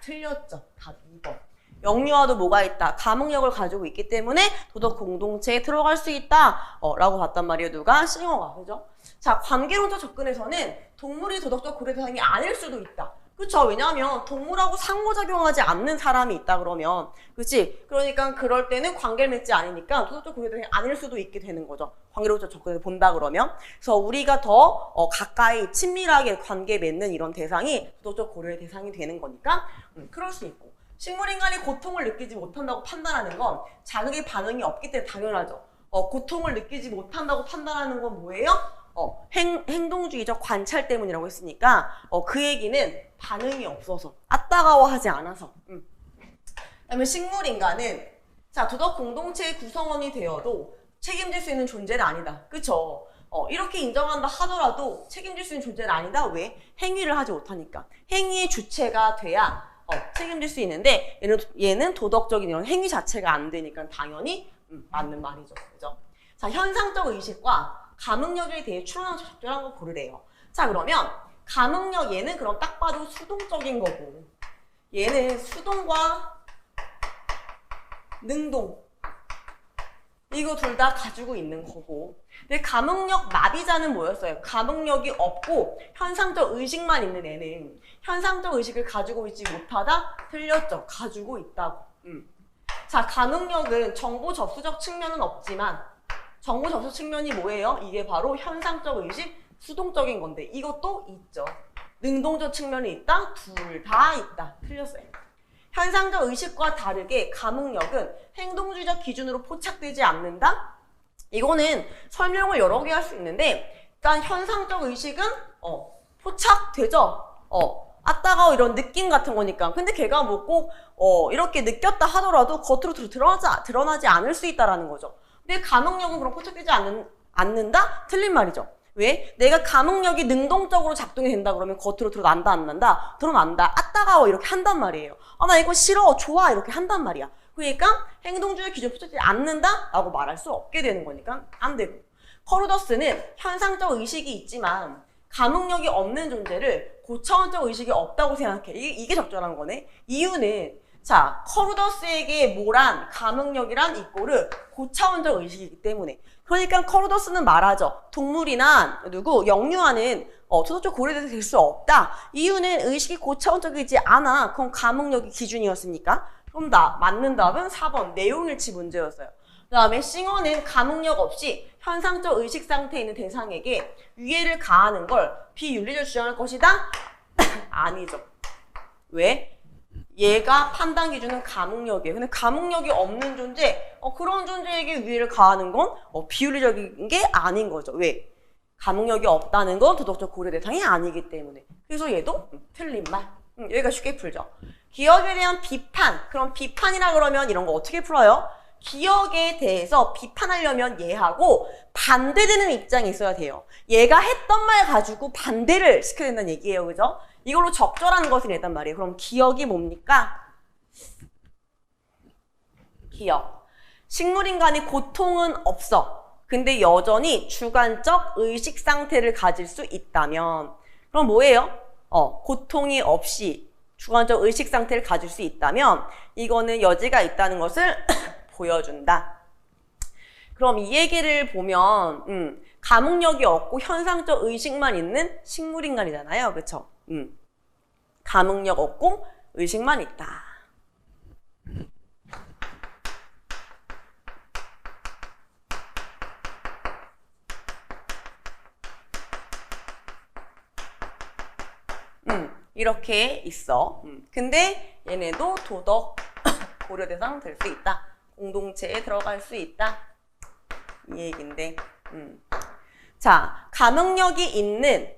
틀렸죠. 답 2번. 영유아도 뭐가 있다? 감흥력을 가지고 있기 때문에 도덕 공동체에 들어갈 수 있다. 라고 봤단 말이에요. 누가? 싱어가. 그죠? 자, 관계론적 접근에서는 동물이 도덕적 고려 대상이 아닐 수도 있다. 그쵸? 왜냐하면 동물하고 상호작용하지 않는 사람이 있다 그러면, 그치? 그러니까 그럴 때는 관계를 맺지 않으니까 도덕적 고려 대상이 아닐 수도 있게 되는 거죠. 관계로부터 접근해서 본다 그러면. 그래서 우리가 더 가까이 친밀하게 관계 맺는 이런 대상이 도덕적 고려의 대상이 되는 거니까 그럴 수 있고. 식물인간이 고통을 느끼지 못한다고 판단하는 건 자극의 반응이 없기 때문에 당연하죠. 고통을 느끼지 못한다고 판단하는 건 뭐예요? 행동주의적 관찰 때문이라고 했으니까 그 얘기는 반응이 없어서 따가워하지 않아서. 그다음에 식물인간은 자 도덕 공동체의 구성원이 되어도 책임질 수 있는 존재는 아니다. 그쵸? 이렇게 인정한다 하더라도 책임질 수 있는 존재는 아니다. 왜? 행위를 하지 못하니까. 행위의 주체가 돼야 책임질 수 있는데 얘는 도덕적인 이런 행위 자체가 안 되니까 당연히 맞는 말이죠. 그죠? 자 현상적 의식과 감응력에 대해 추론하는 적절한 거 고르래요. 자 그러면 감응력 얘는 그럼 딱 봐도 수동적인 거고 얘는 수동과 능동 이거 둘 다 가지고 있는 거고 근데 감응력 마비자는 뭐였어요? 감응력이 없고 현상적 의식만 있는 애는 현상적 의식을 가지고 있지 못하다? 틀렸죠. 가지고 있다고. 자 감응력은 정보 접수적 측면은 없지만 정보 접수 측면이 뭐예요? 이게 바로 현상적 의식, 수동적인 건데 이것도 있죠. 능동적 측면이 있다? 둘 다 있다. 틀렸어요. 현상적 의식과 다르게 감응력은 행동주의적 기준으로 포착되지 않는다? 이거는 설명을 여러 개 할 수 있는데 일단 현상적 의식은 포착되죠. 따가워 이런 느낌 같은 거니까. 근데 걔가 뭐 꼭 이렇게 느꼈다 하더라도 겉으로 드러나지 않을 수 있다라는 거죠. 근데 감응력은 그럼 포착되지 않는다? 틀린 말이죠. 왜? 내가 감응력이 능동적으로 작동이 된다 그러면 겉으로 드러난다 안 난다? 드러난다. 따가워 이렇게 한단 말이에요. 나 이거 싫어 좋아 이렇게 한단 말이야. 그러니까 행동주의 기준에 포착되지 않는다? 라고 말할 수 없게 되는 거니까 안 되고. 커루더스는 현상적 의식이 있지만 감응력이 없는 존재를 고차원적 의식이 없다고 생각해. 이게 적절한 거네. 이유는 자 커루더스에게 모란 감응력이란 이꼬르 고차원적 의식이기 때문에. 그러니까 커루더스는 말하죠. 동물이나 영유아는 도덕적 고려돼서 될 수 없다. 이유는 의식이 고차원적이지 않아. 그럼 감응력이 기준이었으니까. 그럼 맞는 답은 4번 내용일치 문제였어요. 그 다음에 싱어는 감응력 없이 현상적 의식 상태에 있는 대상에게 위해를 가하는 걸 비윤리적 주장할 것이다? 아니죠. 왜? 얘가 판단 기준은 감응력이에요. 근데 감응력이 없는 존재, 그런 존재에게 위해를 가하는 건 비윤리적인 게 아닌 거죠. 왜? 감응력이 없다는 건 도덕적 고려 대상이 아니기 때문에. 그래서 얘도 틀린 말. 여기가 쉽게 풀죠. 기억에 대한 비판. 그럼 비판이라 그러면 이런 거 어떻게 풀어요? 기억에 대해서 비판하려면 얘하고 반대되는 입장이 있어야 돼요. 얘가 했던 말 가지고 반대를 시켜야 된다는 얘기예요. 그죠? 이걸로 적절한 것을 냈단 말이에요. 그럼 기억이 뭡니까? 기억. 식물인간이 고통은 없어. 근데 여전히 주관적 의식 상태를 가질 수 있다면 그럼 뭐예요? 고통이 없이 주관적 의식 상태를 가질 수 있다면 이거는 여지가 있다는 것을 보여준다. 그럼 이 얘기를 보면 감응력이 없고 현상적 의식만 있는 식물인간이잖아요. 그쵸? 감응력 없고 의식만 있다. 이렇게 있어. 근데 얘네도 도덕 고려 대상 될 수 있다. 공동체에 들어갈 수 있다. 이 얘기인데. 자, 감응력이 있는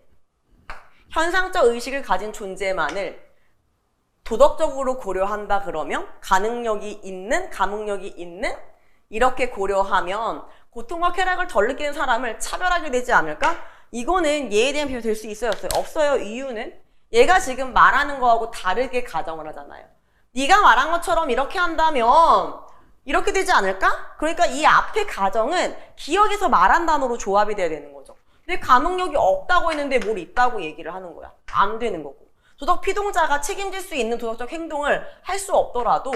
현상적 의식을 가진 존재만을 도덕적으로 고려한다 그러면 감응력이 있는 이렇게 고려하면 고통과 쾌락을 덜 느끼는 사람을 차별하게 되지 않을까? 이거는 얘에 대한 비교 될 수 있어요, 없어요? 없어요. 이유는 얘가 지금 말하는 거하고 다르게 가정을 하잖아요. 네가 말한 것처럼 이렇게 한다면 이렇게 되지 않을까? 그러니까 이 앞에 가정은 기억에서 말한 단어로 조합이 돼야 되는 거죠. 근데 감응력이 없다고 했는데 뭘 있다고 얘기를 하는 거야. 안 되는 거고. 도덕 피동자가 책임질 수 있는 도덕적 행동을 할 수 없더라도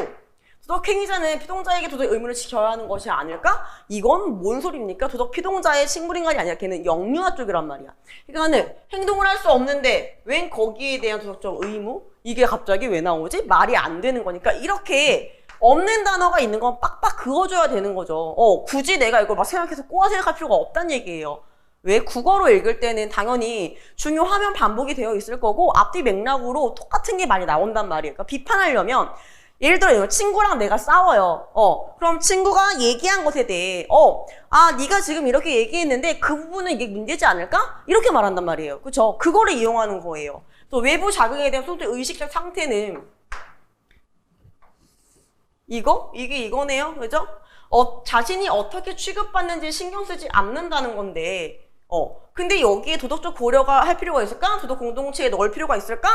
도덕 행위자는 피동자에게 도덕 의무를 지켜야 하는 것이 아닐까? 이건 뭔 소리입니까? 도덕 피동자의 식물인간이 아니라 걔는 영유아 쪽이란 말이야. 그러니까는 행동을 할 수 없는데 웬 거기에 대한 도덕적 의무? 이게 갑자기 왜 나오지? 말이 안 되는 거니까 이렇게 없는 단어가 있는 건 빡빡 그어줘야 되는 거죠. 굳이 내가 이걸 막 생각해서 꼬아 생각할 필요가 없다는 얘기예요. 왜? 국어로 읽을 때는 당연히 중요하면 반복이 되어 있을 거고 앞뒤 맥락으로 똑같은 게 많이 나온단 말이에요. 그러니까 비판하려면 예를 들어 친구랑 내가 싸워요. 그럼 친구가 얘기한 것에 대해 네가 지금 이렇게 얘기했는데 그 부분은 이게 문제지 않을까? 이렇게 말한단 말이에요. 그쵸? 그거를 이용하는 거예요. 또 외부 자극에 대한 소수의 의식적 상태는 이게 이거네요. 그죠? 자신이 어떻게 취급받는지 신경 쓰지 않는다는 건데 근데 여기에 도덕적 고려가 할 필요가 있을까? 도덕 공동체에 넣을 필요가 있을까?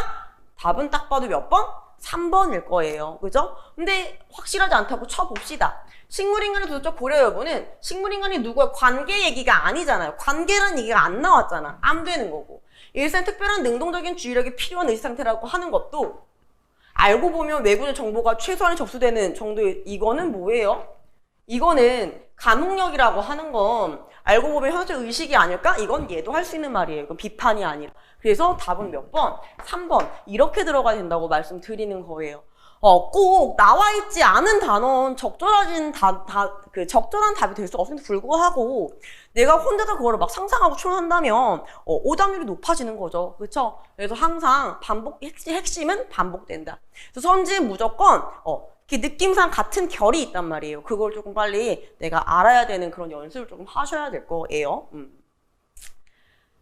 답은 딱 봐도 몇 번? 3번일 거예요. 그죠? 근데 확실하지 않다고 쳐봅시다. 식물인간의 도덕적 고려 여부는 식물인간이 누구의 관계 얘기가 아니잖아요. 관계라는 얘기가 안 나왔잖아. 안 되는 거고. 일상 특별한 능동적인 주의력이 필요한 의식상태라고 하는 것도 알고 보면 외부의 정보가 최소한이 접수되는 정도의 이거는 뭐예요? 이거는 감흥력이라고 하는 건 알고 보면 현재 의식이 아닐까? 이건 얘도 할 수 있는 말이에요. 이건 비판이 아니라. 그래서 답은 몇 번? 3번. 이렇게 들어가야 된다고 말씀드리는 거예요. 꼭 나와 있지 않은 단어는 적절한 답이 될 수 없음에도 불구하고 내가 혼자서 그거를 막 상상하고 추론한다면 오답률이 높아지는 거죠. 그렇죠? 그래서 항상 핵심은 반복된다. 그래서 선지는 무조건 이렇게 느낌상 같은 결이 있단 말이에요. 그걸 조금 빨리 내가 알아야 되는 그런 연습을 조금 하셔야 될 거예요.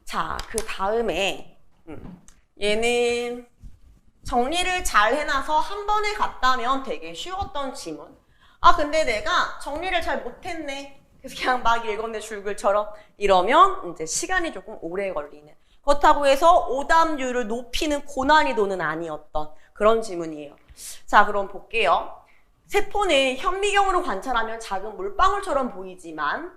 자, 그 다음에 얘는 정리를 잘 해놔서 한 번에 갔다면 되게 쉬웠던 지문. 근데 내가 정리를 잘 못했네. 그래서 그냥 막 읽었네, 줄글처럼. 이러면 이제 시간이 조금 오래 걸리는. 그렇다고 해서 오답률을 높이는 고난이도는 아니었던 그런 지문이에요. 자, 그럼 볼게요. 세포는 현미경으로 관찰하면 작은 물방울처럼 보이지만,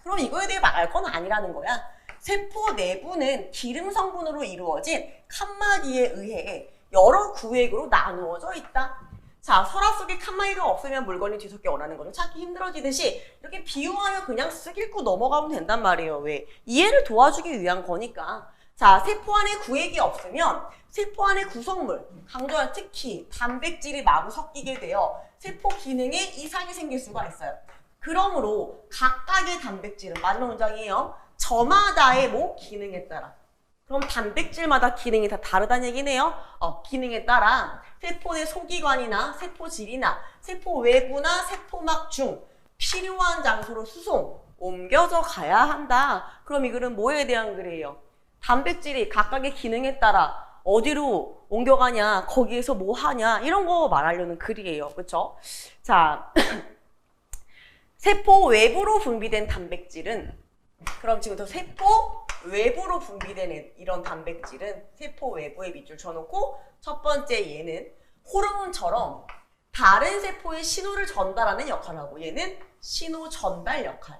그럼 이거에 대해 말할 건 아니라는 거야. 세포 내부는 기름 성분으로 이루어진 칸막이에 의해 여러 구획으로 나누어져 있다. 자, 서랍 속에 칸막이가 없으면 물건이 뒤섞여 원하는 것을 찾기 힘들어지듯이 이렇게 비유하면 그냥 쓱 읽고 넘어가면 된단 말이에요. 왜? 이해를 도와주기 위한 거니까. 자, 세포 안에 구획이 없으면 세포 안의 구성물, 강조한 특히 단백질이 마구 섞이게 되어 세포 기능에 이상이 생길 수가 있어요. 그러므로 각각의 단백질은 마지막 문장이에요. 저마다의 기능에 따라. 그럼 단백질마다 기능이 다 다르다는 얘기네요. 기능에 따라 세포 내 소기관이나 세포질이나 세포 외부나 세포막 중 필요한 장소로 수송, 옮겨져 가야 한다. 그럼 이 글은 뭐에 대한 글이에요? 단백질이 각각의 기능에 따라 어디로 옮겨가냐, 거기에서 뭐 하냐, 이런 거 말하려는 글이에요. 그쵸? 자, 세포 외부로 분비된 단백질은 그럼 지금부터 세포 외부로 분비되는 이런 단백질은 세포 외부에 밑줄 쳐놓고 첫 번째 얘는 호르몬처럼 다른 세포에 신호를 전달하는 역할을 하고 얘는 신호 전달 역할.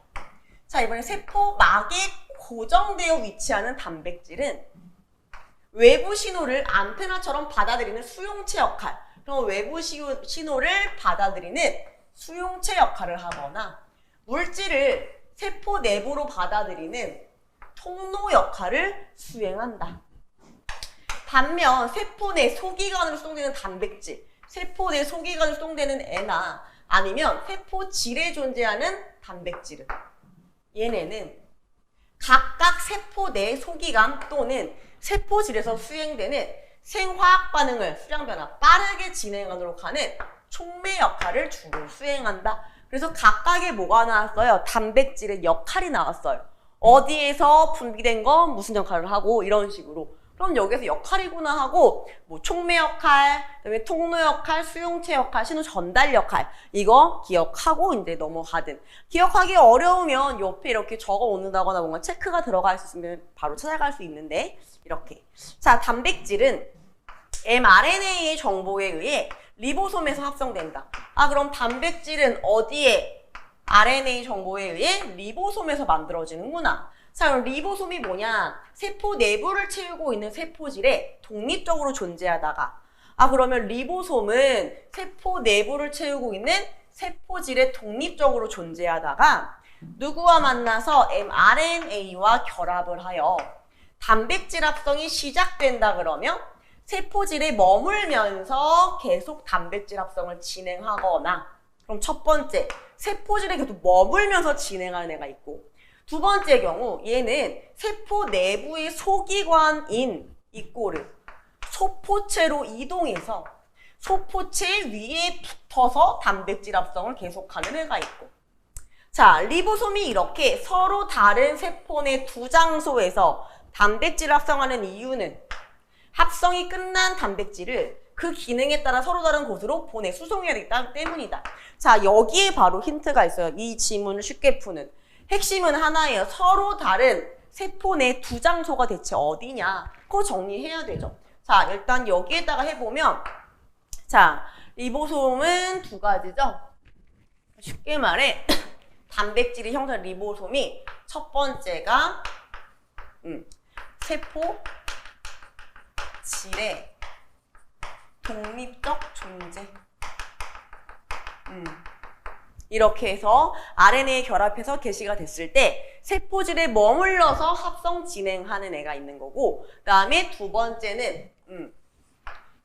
자, 이번에 세포막에 고정되어 위치하는 단백질은 외부 신호를 안테나처럼 받아들이는 수용체 역할. 그럼 외부 신호를 받아들이는 수용체 역할을 하거나 물질을 세포 내부로 받아들이는 통로 역할을 수행한다. 반면 세포 내 소기관으로 수송되는 단백질, 세포 내 소기관으로 수송되는 애나 아니면 세포질에 존재하는 단백질은 얘네는 각각 세포 내 소기관 또는 세포질에서 수행되는 생화학 반응을 수량변화 빠르게 진행하도록 하는 촉매 역할을 주로 수행한다. 그래서 각각의 뭐가 나왔어요? 단백질의 역할이 나왔어요. 어디에서 분비된 건 무슨 역할을 하고 이런 식으로. 그럼 여기서 역할이구나 하고 촉매 역할, 그다음에 통로 역할, 수용체 역할, 신호 전달 역할 이거 기억하고 이제 넘어가든. 기억하기 어려우면 옆에 이렇게 적어 놓는다거나 뭔가 체크가 들어가 있으면 바로 찾아갈 수 있는데 이렇게. 자, 단백질은 mRNA의 정보에 의해 리보솜에서 합성된다. 그럼 단백질은 어디에? RNA 정보에 의해 리보솜에서 만들어지는구나. 자, 그럼 리보솜이 뭐냐? 세포 내부를 채우고 있는 세포질에 독립적으로 존재하다가 그러면 리보솜은 세포 내부를 채우고 있는 세포질에 독립적으로 존재하다가 누구와 만나서 mRNA와 결합을 하여 단백질 합성이 시작된다 그러면 세포질에 머물면서 계속 단백질 합성을 진행하거나, 그럼 첫 번째, 세포질에 계속 머물면서 진행하는 애가 있고, 두 번째 경우 얘는 세포 내부의 소기관인 이꼬를 소포체로 이동해서 소포체 위에 붙어서 단백질 합성을 계속하는 애가 있고, 자, 리보솜이 이렇게 서로 다른 세포 내 두 장소에서 단백질 합성하는 이유는 합성이 끝난 단백질을 그 기능에 따라 서로 다른 곳으로 보내 수송해야 되기 때문이다. 자, 여기에 바로 힌트가 있어요. 이 지문을 쉽게 푸는. 핵심은 하나예요. 서로 다른 세포 내 두 장소가 대체 어디냐. 그거 정리해야 되죠. 자, 일단 여기에다가 해보면, 자, 리보솜은 두 가지죠. 쉽게 말해 단백질이 형성한 리보솜이 첫 번째가 세포 질의 독립적 존재. 이렇게 해서 RNA에 결합해서 게시가 됐을 때 세포질에 머물러서 합성 진행하는 애가 있는 거고, 그 다음에 두 번째는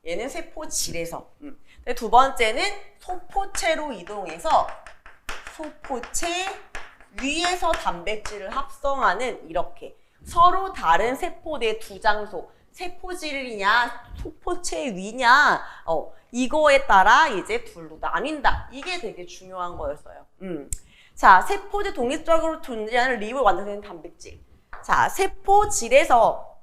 얘는 세포질에서 두 번째는 소포체로 이동해서 소포체 위에서 단백질을 합성하는, 이렇게 서로 다른 세포 내 두 장소, 세포질이냐 소포체 위냐 이거에 따라 이제 둘로 나뉜다. 이게 되게 중요한 거였어요. 자, 세포질 독립적으로 존재하는 리보로 완성된 단백질. 자, 세포질에서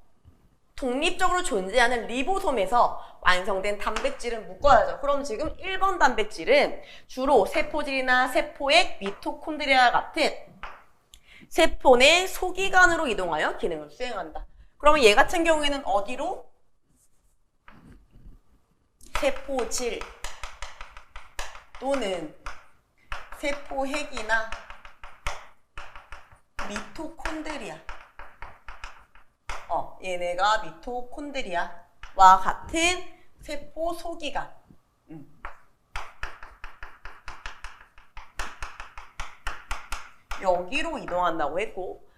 독립적으로 존재하는 리보솜에서 완성된 단백질은 묶어야죠. 그럼 지금 1번 단백질은 주로 세포질이나 세포액, 미토콘드리아 같은 세포 내 소기관으로 이동하여 기능을 수행한다. 그러면 얘 같은 경우에는 어디로? 세포질 또는 세포핵이나 미토콘드리아. 얘네가 미토콘드리아와 같은 세포 소기관. 여기로 이동한다고 했고,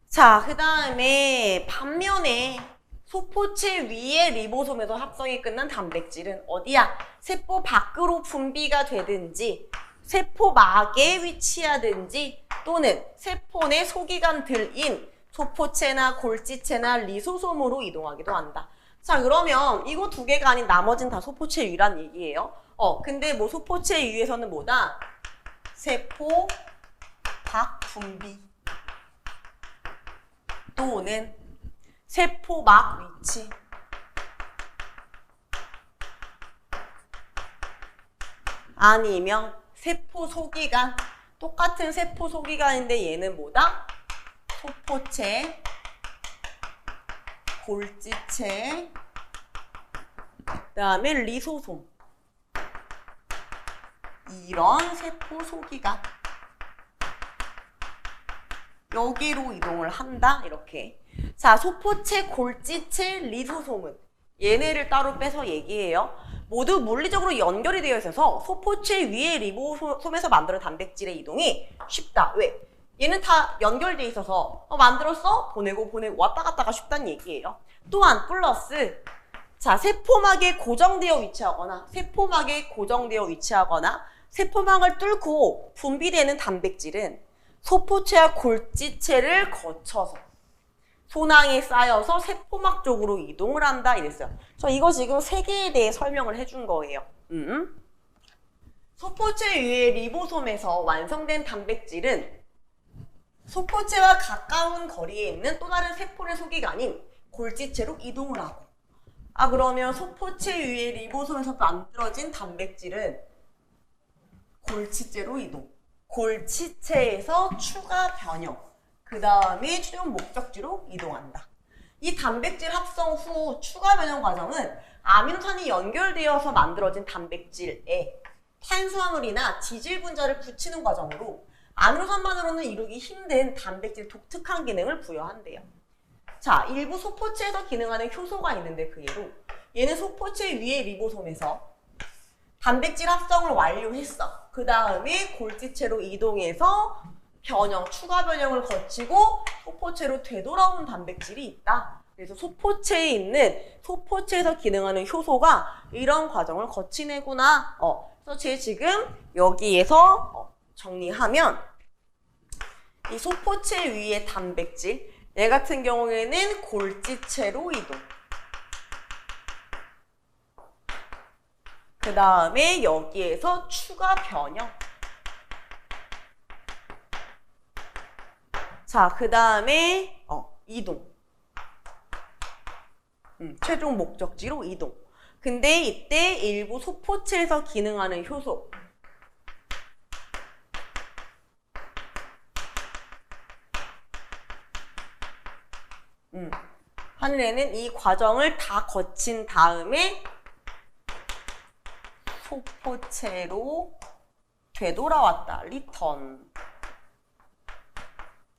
자, 그 다음에 반면에 소포체 위에 리보솜에서 합성이 끝난 단백질은 어디야? 세포 밖으로 분비가 되든지 세포막에 위치하든지 또는 세포 내 소기관들인 소포체나 골지체나 리소솜으로 이동하기도 한다. 자, 그러면 이거 두 개가 아닌 나머지는 다 소포체 위란 얘기예요. 근데 뭐 소포체 위에서는 뭐다? 세포 밖 분비 또는 세포막 위치, 아니면 세포 소기관. 똑같은 세포 소기관인데 얘는 뭐다? 소포체, 골지체, 그 다음에 리소솜. 이런 세포 소기관. 여기로 이동을 한다. 이렇게. 자, 소포체, 골지체, 리소솜은 얘네를 따로 빼서 얘기해요. 모두 물리적으로 연결이 되어 있어서 소포체 위에 리보솜에서 만드는 단백질의 이동이 쉽다. 왜? 얘는 다 연결돼 있어서 만들었어? 보내고 왔다 갔다가 쉽다는 얘기예요. 또한 플러스, 자, 세포막에 고정되어 위치하거나 세포막을 뚫고 분비되는 단백질은 소포체와 골지체를 거쳐서 소낭에 쌓여서 세포막 쪽으로 이동을 한다 이랬어요. 저 이거 지금 세 개에 대해 설명을 해준 거예요. 소포체 위의 리보솜에서 완성된 단백질은 소포체와 가까운 거리에 있는 또 다른 세포의 소기관인 골지체로 이동을 하고, 그러면 소포체 위의 리보솜에서 만들어진 단백질은 골지체로 이동, 골지체에서 추가 변형, 그 다음에 최종 목적지로 이동한다. 이 단백질 합성 후 추가 변형 과정은 아미노산이 연결되어서 만들어진 단백질에 탄수화물이나 지질 분자를 붙이는 과정으로 아미노산만으로는 이루기 힘든 단백질 독특한 기능을 부여한대요. 자, 일부 소포체에서 기능하는 효소가 있는데 그 예로 얘는 소포체 위에 리보솜에서 단백질 합성을 완료했어. 그 다음에 골지체로 이동해서 추가 변형을 거치고 소포체로 되돌아오는 단백질이 있다. 그래서 소포체에 있는, 소포체에서 기능하는 효소가 이런 과정을 거치네구나. 그래서 제 지금 여기에서 정리하면 이 소포체 위의 단백질, 얘 같은 경우에는 골지체로 이동. 그 다음에 여기에서 추가 변형. 자, 그 다음에 이동. 최종 목적지로 이동. 근데 이때 일부 소포체에서 기능하는 효소. 하는 애는 이 과정을 다 거친 다음에 소포체로 되돌아왔다. 리턴.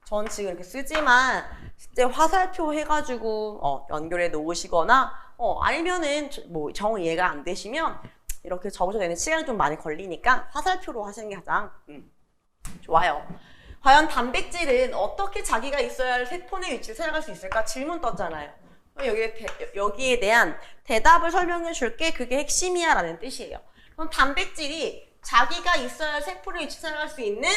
전 지금 이렇게 쓰지만 실제 화살표 해가지고 연결해 놓으시거나 아니면은 뭐 정 이해가 안 되시면 이렇게 적으셔도 되는 시간이 좀 많이 걸리니까 화살표로 하시는 게 가장 좋아요. 과연 단백질은 어떻게 자기가 있어야 할 세포 내 위치를 찾아갈 수 있을까? 질문 떴잖아요. 여기에 대한 대답을 설명해 줄게. 그게 핵심이야 라는 뜻이에요. 그럼 단백질이 자기가 있어야 할 세포 내 위치를 찾아갈 수 있는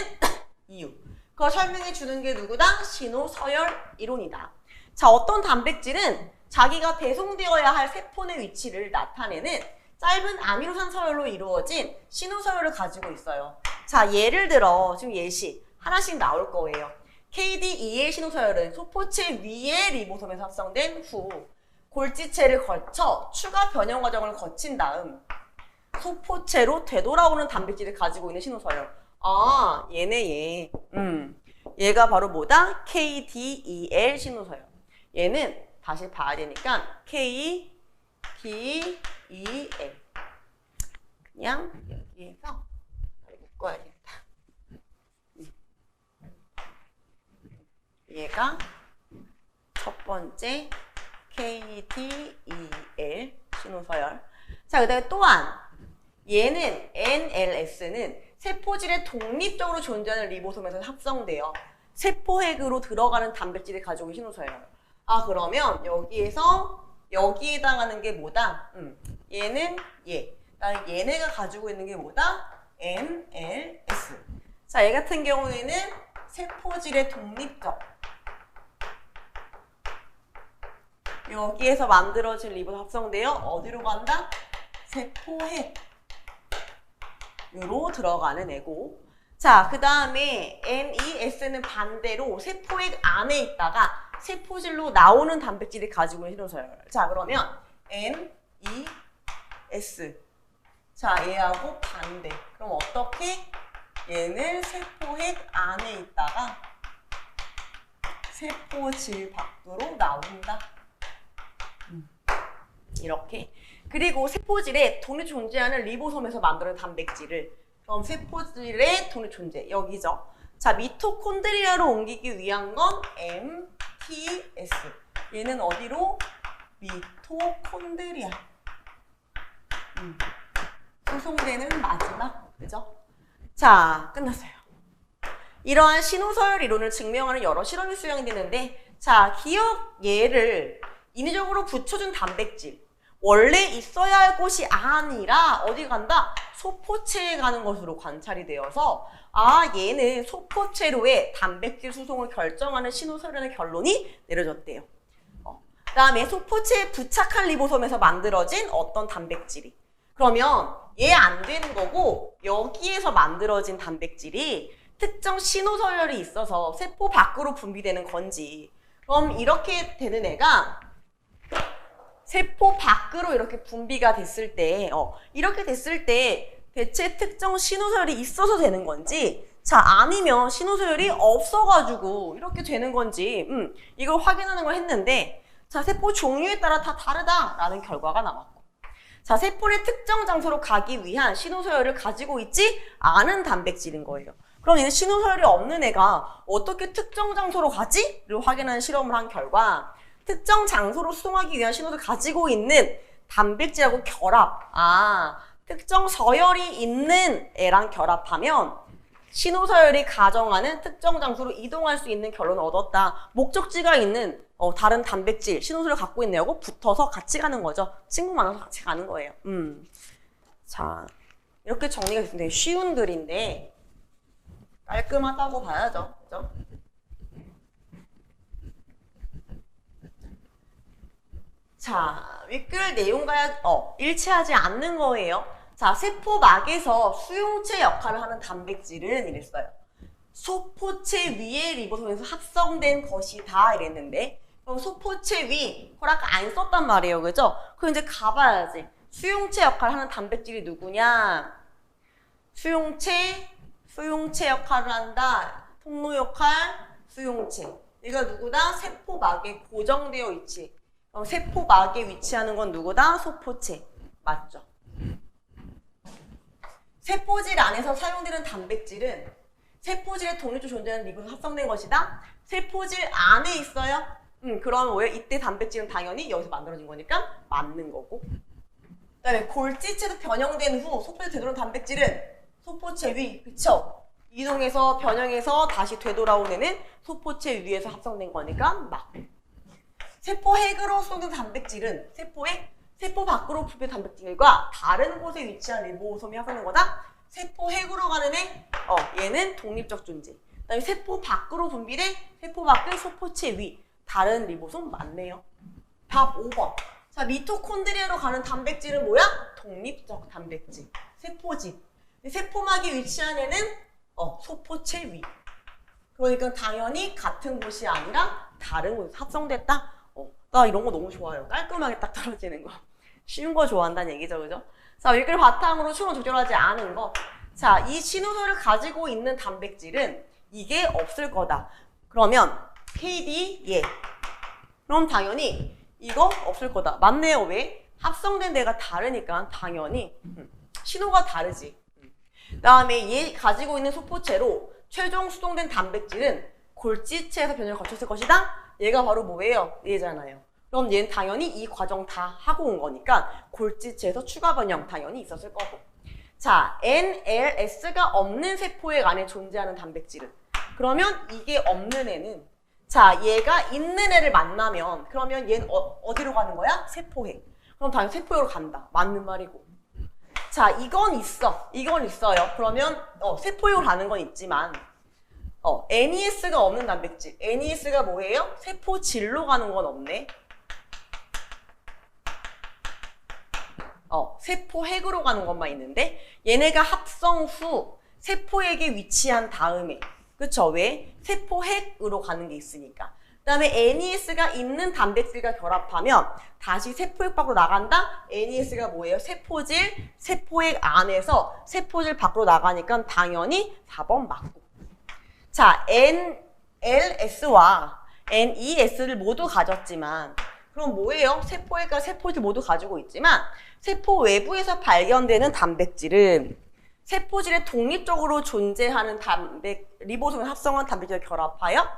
이유. 그걸 설명해 주는 게 누구다? 신호서열 이론이다. 자, 어떤 단백질은 자기가 배송되어야 할 세포 내 위치를 나타내는 짧은 아미노산 서열로 이루어진 신호서열을 가지고 있어요. 자, 예를 들어 지금 예시 하나씩 나올 거예요. KDEL 신호서열은 소포체 위에 리보솜에서 합성된 후 골지체를 거쳐 추가 변형 과정을 거친 다음 소포체로 되돌아오는 단백질을 가지고 있는 신호서열. 아, 얘네 얘. 얘가 바로 뭐다? KDEL 신호서열. 얘는 다시 봐야 되니까 KDEL. 그냥 여기에서 묶어야겠다. 얘가 첫 번째 KDEL 신호서열. 자, 그다음에 또한 얘는 NLS는 세포질에 독립적으로 존재하는 리보솜에서 합성돼요. 세포핵으로 들어가는 단백질을 가지고 있는 신호서열. 아, 그러면 여기에서 여기에 해당하는 게 뭐다? 얘는 얘. 얘네가 가지고 있는 게 뭐다? NLS. 자, 얘 같은 경우에는 세포질의 독립적. 여기에서 만들어진 리보솜 합성되어 어디로 간다? 세포핵. 으로 들어가는 애고. 자, 그 다음에 NES는 반대로 세포액 안에 있다가 세포질로 나오는 단백질이 가지고 있는 신호서열. 자, 그러면 NES. 자, 얘하고 반대. 그럼 어떻게? 얘는 세포액 안에 있다가 세포질 밖으로 나온다. 이렇게. 그리고 세포질에 독립 존재하는 리보솜에서 만드는 단백질을, 그럼 세포질의 독립 존재 여기죠. 자, 미토콘드리아로 옮기기 위한 건 MTS. 얘는 어디로? 미토콘드리아. 수송되는 마지막. 그죠? 자, 끝났어요. 이러한 신호서열 이론을 증명하는 여러 실험이 수행되는데, 자, 기억 얘를 인위적으로 붙여준 단백질. 원래 있어야 할 곳이 아니라 어디 간다? 소포체에 가는 것으로 관찰이 되어서 아, 얘는 소포체로의 단백질 수송을 결정하는 신호서열이라는 결론이 내려졌대요. 그 다음에 소포체에 부착한 리보솜에서 만들어진 어떤 단백질이. 그러면 얘 안 되는 거고 여기에서 만들어진 단백질이 특정 신호서열이 있어서 세포 밖으로 분비되는 건지. 그럼 이렇게 되는 애가 세포 밖으로 이렇게 분비가 됐을 때, 이렇게 됐을 때 대체 특정 신호서열이 있어서 되는 건지, 자, 아니면 신호서열이 없어가지고 이렇게 되는 건지, 이걸 확인하는 걸 했는데, 자, 세포 종류에 따라 다 다르다라는 결과가 나왔고, 자, 세포의 특정 장소로 가기 위한 신호서열을 가지고 있지 않은 단백질인 거예요. 그럼 얘는 신호서열이 없는 애가 어떻게 특정 장소로 가지?를 확인하는 실험을 한 결과, 특정 장소로 수송하기 위한 신호를 가지고 있는 단백질하고 결합. 특정 서열이 있는 애랑 결합하면 신호서열이 가정하는 특정 장소로 이동할 수 있는 결론을 얻었다. 목적지가 있는 다른 단백질, 신호서를 갖고 있는 애하고 붙어서 같이 가는 거죠. 친구 만나서 같이 가는 거예요. 자, 이렇게 정리가 됐으면 되게 쉬운 글인데 깔끔하다고 봐야죠. 그죠? 자, 윗글 내용과 일치하지 않는 거예요. 자, 세포막에서 수용체 역할을 하는 단백질은 이랬어요. 소포체 위에 리보솜에서 합성된 것이다 이랬는데 그럼 소포체 위 허락 안 썼단 말이에요. 그죠? 그럼 이제 가봐야지. 수용체 역할을 하는 단백질이 누구냐? 수용체 역할을 한다. 통로 역할, 수용체. 얘가 누구다? 세포막에 고정되어 있지. 그럼 세포막에 위치하는 건 누구다? 소포체. 맞죠? 세포질 안에서 사용되는 단백질은 세포질의 독립적으로 존재하는 리보솜 합성된 것이다. 세포질 안에 있어요. 그럼 왜 이때 단백질은 당연히 여기서 만들어진 거니까 맞는 거고. 그다음에 골지체도 변형된 후 소포체 되돌아온 단백질은 소포체 위, 그쵸? 이동해서 변형해서 다시 되돌아온 애는 소포체 위에서 합성된 거니까 맞고. 세포 핵으로 쏘는 단백질은 세포 밖으로 분비된 단백질과 다른 곳에 위치한 리보솜이 합성된 거다. 세포 핵으로 가는 애, 얘는 독립적 존재. 그다음에 세포 밖으로 분비돼 세포 밖의 소포체 위, 다른 리보솜 맞네요. 답 5번. 자, 미토콘드리아로 가는 단백질은 뭐야? 독립적 단백질, 세포질. 세포막에 위치한 애는 소포체 위. 그러니까 당연히 같은 곳이 아니라 다른 곳에서 합성됐다. 나 이런 거 너무 좋아요. 깔끔하게 딱 떨어지는 거. 쉬운 거 좋아한다는 얘기죠, 그죠? 자, 이걸 바탕으로 추론 조절하지 않은 거. 자, 이 신호소를 가지고 있는 단백질은 이게 없을 거다. 그러면 KD 얘. 그럼 당연히 이거 없을 거다. 맞네요. 왜? 합성된 데가 다르니까 당연히 신호가 다르지. 그 다음에 얘 가지고 있는 소포체로 최종 수동된 단백질은 골지체에서 변형을 거쳤을 것이다. 얘가 바로 뭐예요? 얘잖아요. 그럼 얘는 당연히 이 과정 다 하고 온 거니까 골지체에서 추가 변형 당연히 있었을 거고. 자, NLS가 없는 세포액 안에 존재하는 단백질은 그러면 이게 없는 애는 자, 얘가 있는 애를 만나면 그러면 얘는 어디로 가는 거야? 세포핵. 그럼 당연히 세포핵으로 간다. 맞는 말이고. 자, 이건 있어요. 그러면 세포핵으로 가는 건 있지만 NES가 없는 단백질. NES가 뭐예요? 세포질로 가는 건 없네. 세포핵으로 가는 것만 있는데 얘네가 합성 후 세포핵에 위치한 다음에 그쵸? 왜? 세포핵으로 가는 게 있으니까. 그 다음에 NES가 있는 단백질과 결합하면 다시 세포핵 밖으로 나간다? NES가 뭐예요? 세포질, 세포핵 안에서 세포질 밖으로 나가니까 당연히 4번 맞고. 자, NLS와 NES를 모두 가졌지만 그럼 뭐예요? 세포핵과 세포질 모두 가지고 있지만 세포 외부에서 발견되는 단백질은 세포질에 독립적으로 존재하는 리보솜을 합성한 단백질과 결합하여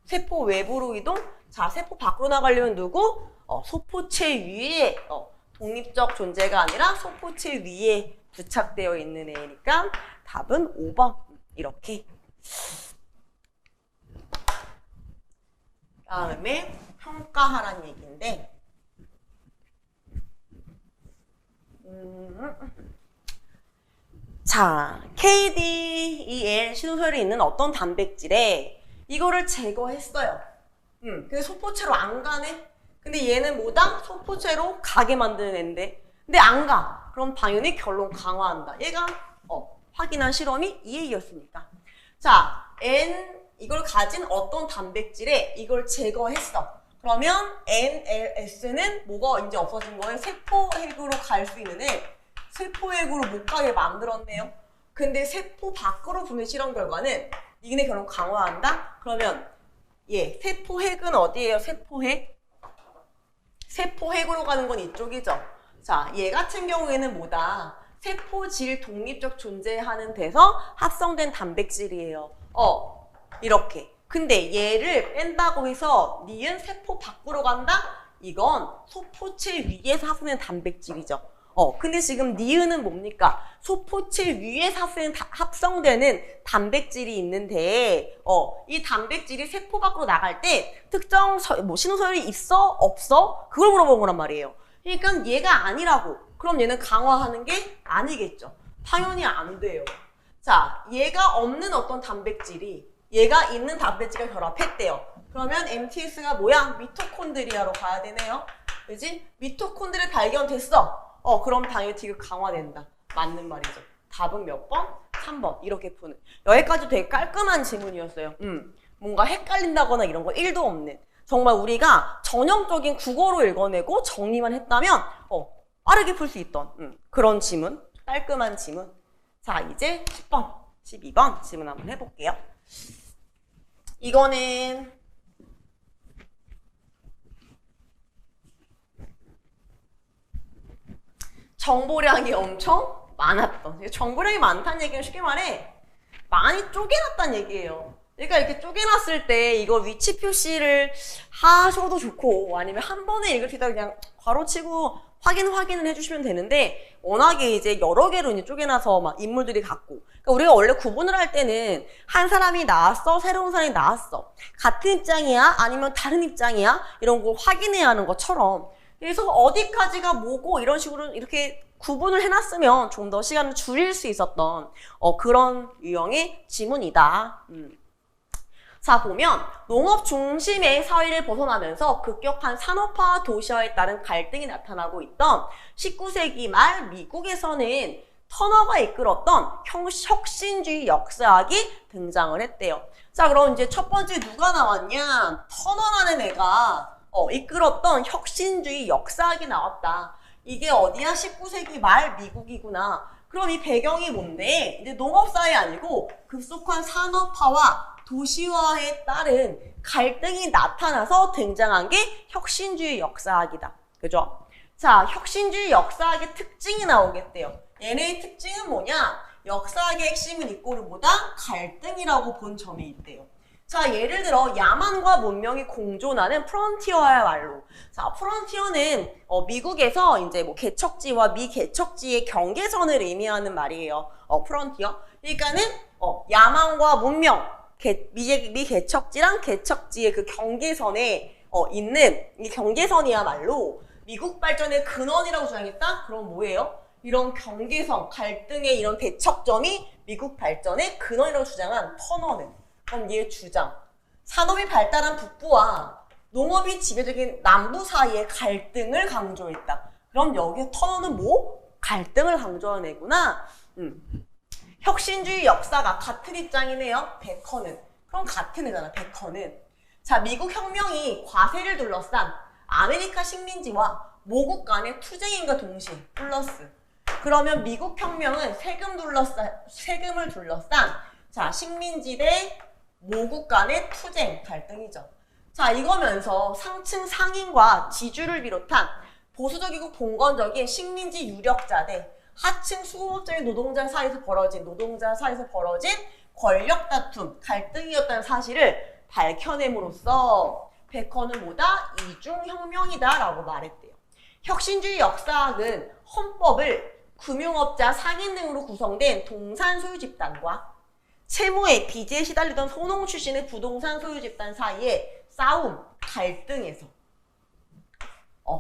세포 외부로 이동. 자, 세포 밖으로 나가려면 누구? 소포체 위에 독립적 존재가 아니라 소포체 위에 부착되어 있는 애니까 답은 5번. 이렇게. 다음에 평가하라는 얘기인데 자, KDEL 신호설이 있는 어떤 단백질에 이거를 제거했어요. 근데 소포체로 안 가네? 근데 얘는 뭐다? 소포체로 가게 만드는 애인데 근데 안 가. 그럼 당연히 결론 강화한다. 얘가 확인한 실험이 EA였으니까. 자, 이걸 가진 어떤 단백질에 이걸 제거했어. 그러면 NLS는 뭐가 이제 없어진 거예요? 세포핵으로 갈 수 있는 애. 세포핵으로 못 가게 만들었네요. 근데 세포 밖으로 분해 실험 결과는 이게 결론 강화한다? 그러면 세포핵은 어디예요? 세포핵? 세포핵으로 가는 건 이쪽이죠. 자, 얘 같은 경우에는 뭐다? 세포질 독립적 존재하는 데서 합성된 단백질이에요. 이렇게. 근데 얘를 뺀다고 해서 니은 세포 밖으로 간다? 이건 소포체 위에서 합성된 단백질이죠. 근데 지금 니은은 뭡니까? 소포체 위에서 합성되는 단백질이 있는데, 이 단백질이 세포 밖으로 나갈 때 특정 신호소열이 있어? 없어? 그걸 물어본 거란 말이에요. 그러니까 얘가 아니라고. 그럼 얘는 강화하는 게 아니겠죠. 당연히 안 돼요. 자, 얘가 없는 어떤 단백질이 얘가 있는 단백질과 결합했대요. 그러면 MTS가 뭐야? 미토콘드리아로 가야 되네요. 그지? 미토콘드리아 발견됐어. 그럼 당연히 디귿 강화된다. 맞는 말이죠. 답은 몇 번? 3번. 이렇게 푸는. 여기까지 되게 깔끔한 지문이었어요. 뭔가 헷갈린다거나 이런 거 1도 없는. 정말 우리가 전형적인 국어로 읽어내고 정리만 했다면 빠르게 풀 수 있던 그런 지문. 깔끔한 지문. 자, 이제 10번, 12번 지문 한번 해볼게요. 이거는 정보량이 엄청 많았던. 정보량이 많다는 얘기는 쉽게 말해 많이 쪼개놨다는 얘기예요. 그러니까 이렇게 쪼개놨을 때 이거 위치 표시를 하셔도 좋고 아니면 한 번에 읽을 때 그냥 괄호치고 확인을 해주시면 되는데 워낙에 이제 여러 개로 이제 쪼개놔서 막 인물들이 같고 그러니까 우리가 원래 구분을 할 때는 한 사람이 나왔어 새로운 사람이 나왔어 같은 입장이야 아니면 다른 입장이야 이런 걸 확인해야 하는 것처럼 그래서 어디까지가 뭐고 이런 식으로 이렇게 구분을 해놨으면 좀 더 시간을 줄일 수 있었던 그런 유형의 지문이다. 자, 보면 농업 중심의 사회를 벗어나면서 급격한 산업화 도시화에 따른 갈등이 나타나고 있던 19세기 말 미국에서는 터너가 이끌었던 혁신주의 역사학이 등장을 했대요. 자, 그럼 이제 첫 번째 누가 나왔냐? 터너라는 애가 이끌었던 혁신주의 역사학이 나왔다. 이게 어디야? 19세기 말 미국이구나. 그럼 이 배경이 뭔데? 이제 농업사회 아니고 급속한 산업화와 도시화에 따른 갈등이 나타나서 등장한 게 혁신주의 역사학이다. 그죠? 자, 혁신주의 역사학의 특징이 나오겠대요. 얘네의 특징은 뭐냐? 역사학의 핵심은 이꼬르보다 갈등이라고 본 점이 있대요. 자, 예를 들어 야만과 문명이 공존하는 프론티어야말로. 자, 프론티어는 미국에서 이제 뭐 개척지와 미개척지의 경계선을 의미하는 말이에요. 프론티어. 그러니까는 야만과 문명, 미개척지랑 개척지의 그 경계선에 있는 이 경계선이야말로 미국 발전의 근원이라고 주장했다? 그럼 뭐예요? 이런 경계선, 갈등의 이런 대척점이 미국 발전의 근원이라고 주장한 터너는 그럼 얘의 주장. 산업이 발달한 북부와 농업이 지배적인 남부 사이의 갈등을 강조했다. 그럼 여기에 터너는 뭐? 갈등을 강조한 애구나. 혁신주의 역사가 같은 입장이네요. 베커는. 그럼 같은 애잖아. 베커는. 자, 미국 혁명이 과세를 둘러싼 아메리카 식민지와 모국 간의 투쟁인과 동시에 플러스. 그러면 미국 혁명은 세금을 둘러싼 자, 식민지 대 모국 간의 투쟁, 갈등이죠. 자, 이거면서 상층 상인과 지주를 비롯한 보수적이고 봉건적인 식민지 유력자 대 하층 수급적인 노동자 사이에서 벌어진 권력 다툼, 갈등이었다는 사실을 밝혀냄으로써 베커는 뭐다? 이중혁명이다 라고 말했대요. 혁신주의 역사학은 헌법을 금융업자, 상인 등으로 구성된 동산 소유 집단과 채무에 빚에 시달리던 소농 출신의 부동산 소유 집단 사이의 싸움, 갈등에서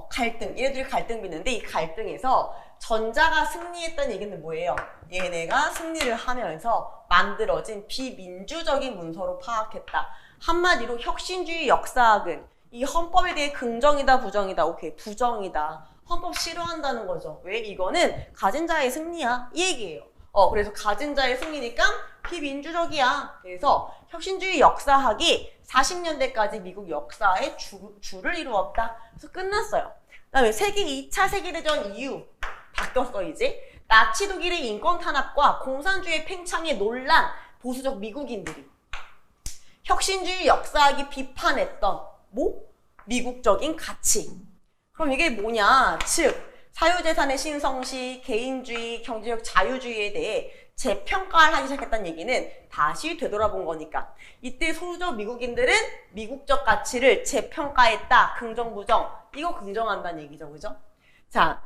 갈등, 얘네들이 갈등 빚는데 이 갈등에서 전자가 승리했다는 얘기는 뭐예요? 얘네가 승리를 하면서 만들어진 비민주적인 문서로 파악했다. 한마디로 혁신주의 역사학은 이 헌법에 대해 긍정이다, 부정이다. 오케이, 부정이다. 헌법 싫어한다는 거죠. 왜? 이거는 가진 자의 승리야. 이 얘기예요. 그래서 가진 자의 승리니까 비민주적이야. 그래서 혁신주의 역사학이 40년대까지 미국 역사의 주를 이루었다. 그래서 끝났어요. 그 다음에 2차 세계대전 이후 바뀌었어 이제. 나치 독일의 인권 탄압과 공산주의 팽창에 놀란 보수적 미국인들이 혁신주의 역사학이 비판했던 미국적인 가치. 그럼 이게 뭐냐? 즉 사유재산의 신성시, 개인주의, 경제적 자유주의에 대해 재평가를 하기 시작했다는 얘기는 다시 되돌아본 거니까 이때 소수적 미국인들은 미국적 가치를 재평가했다. 긍정, 부정. 이거 긍정한다는 얘기죠. 그죠? 자,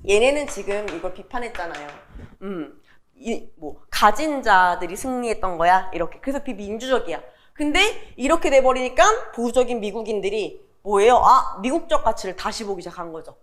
얘네는 지금 이걸 비판했잖아요. 가진 자들이 승리했던 거야. 이렇게. 그래서 비민주적이야. 근데 이렇게 돼버리니까 보수적인 미국인들이 뭐예요? 아, 미국적 가치를 다시 보기 시작한 거죠.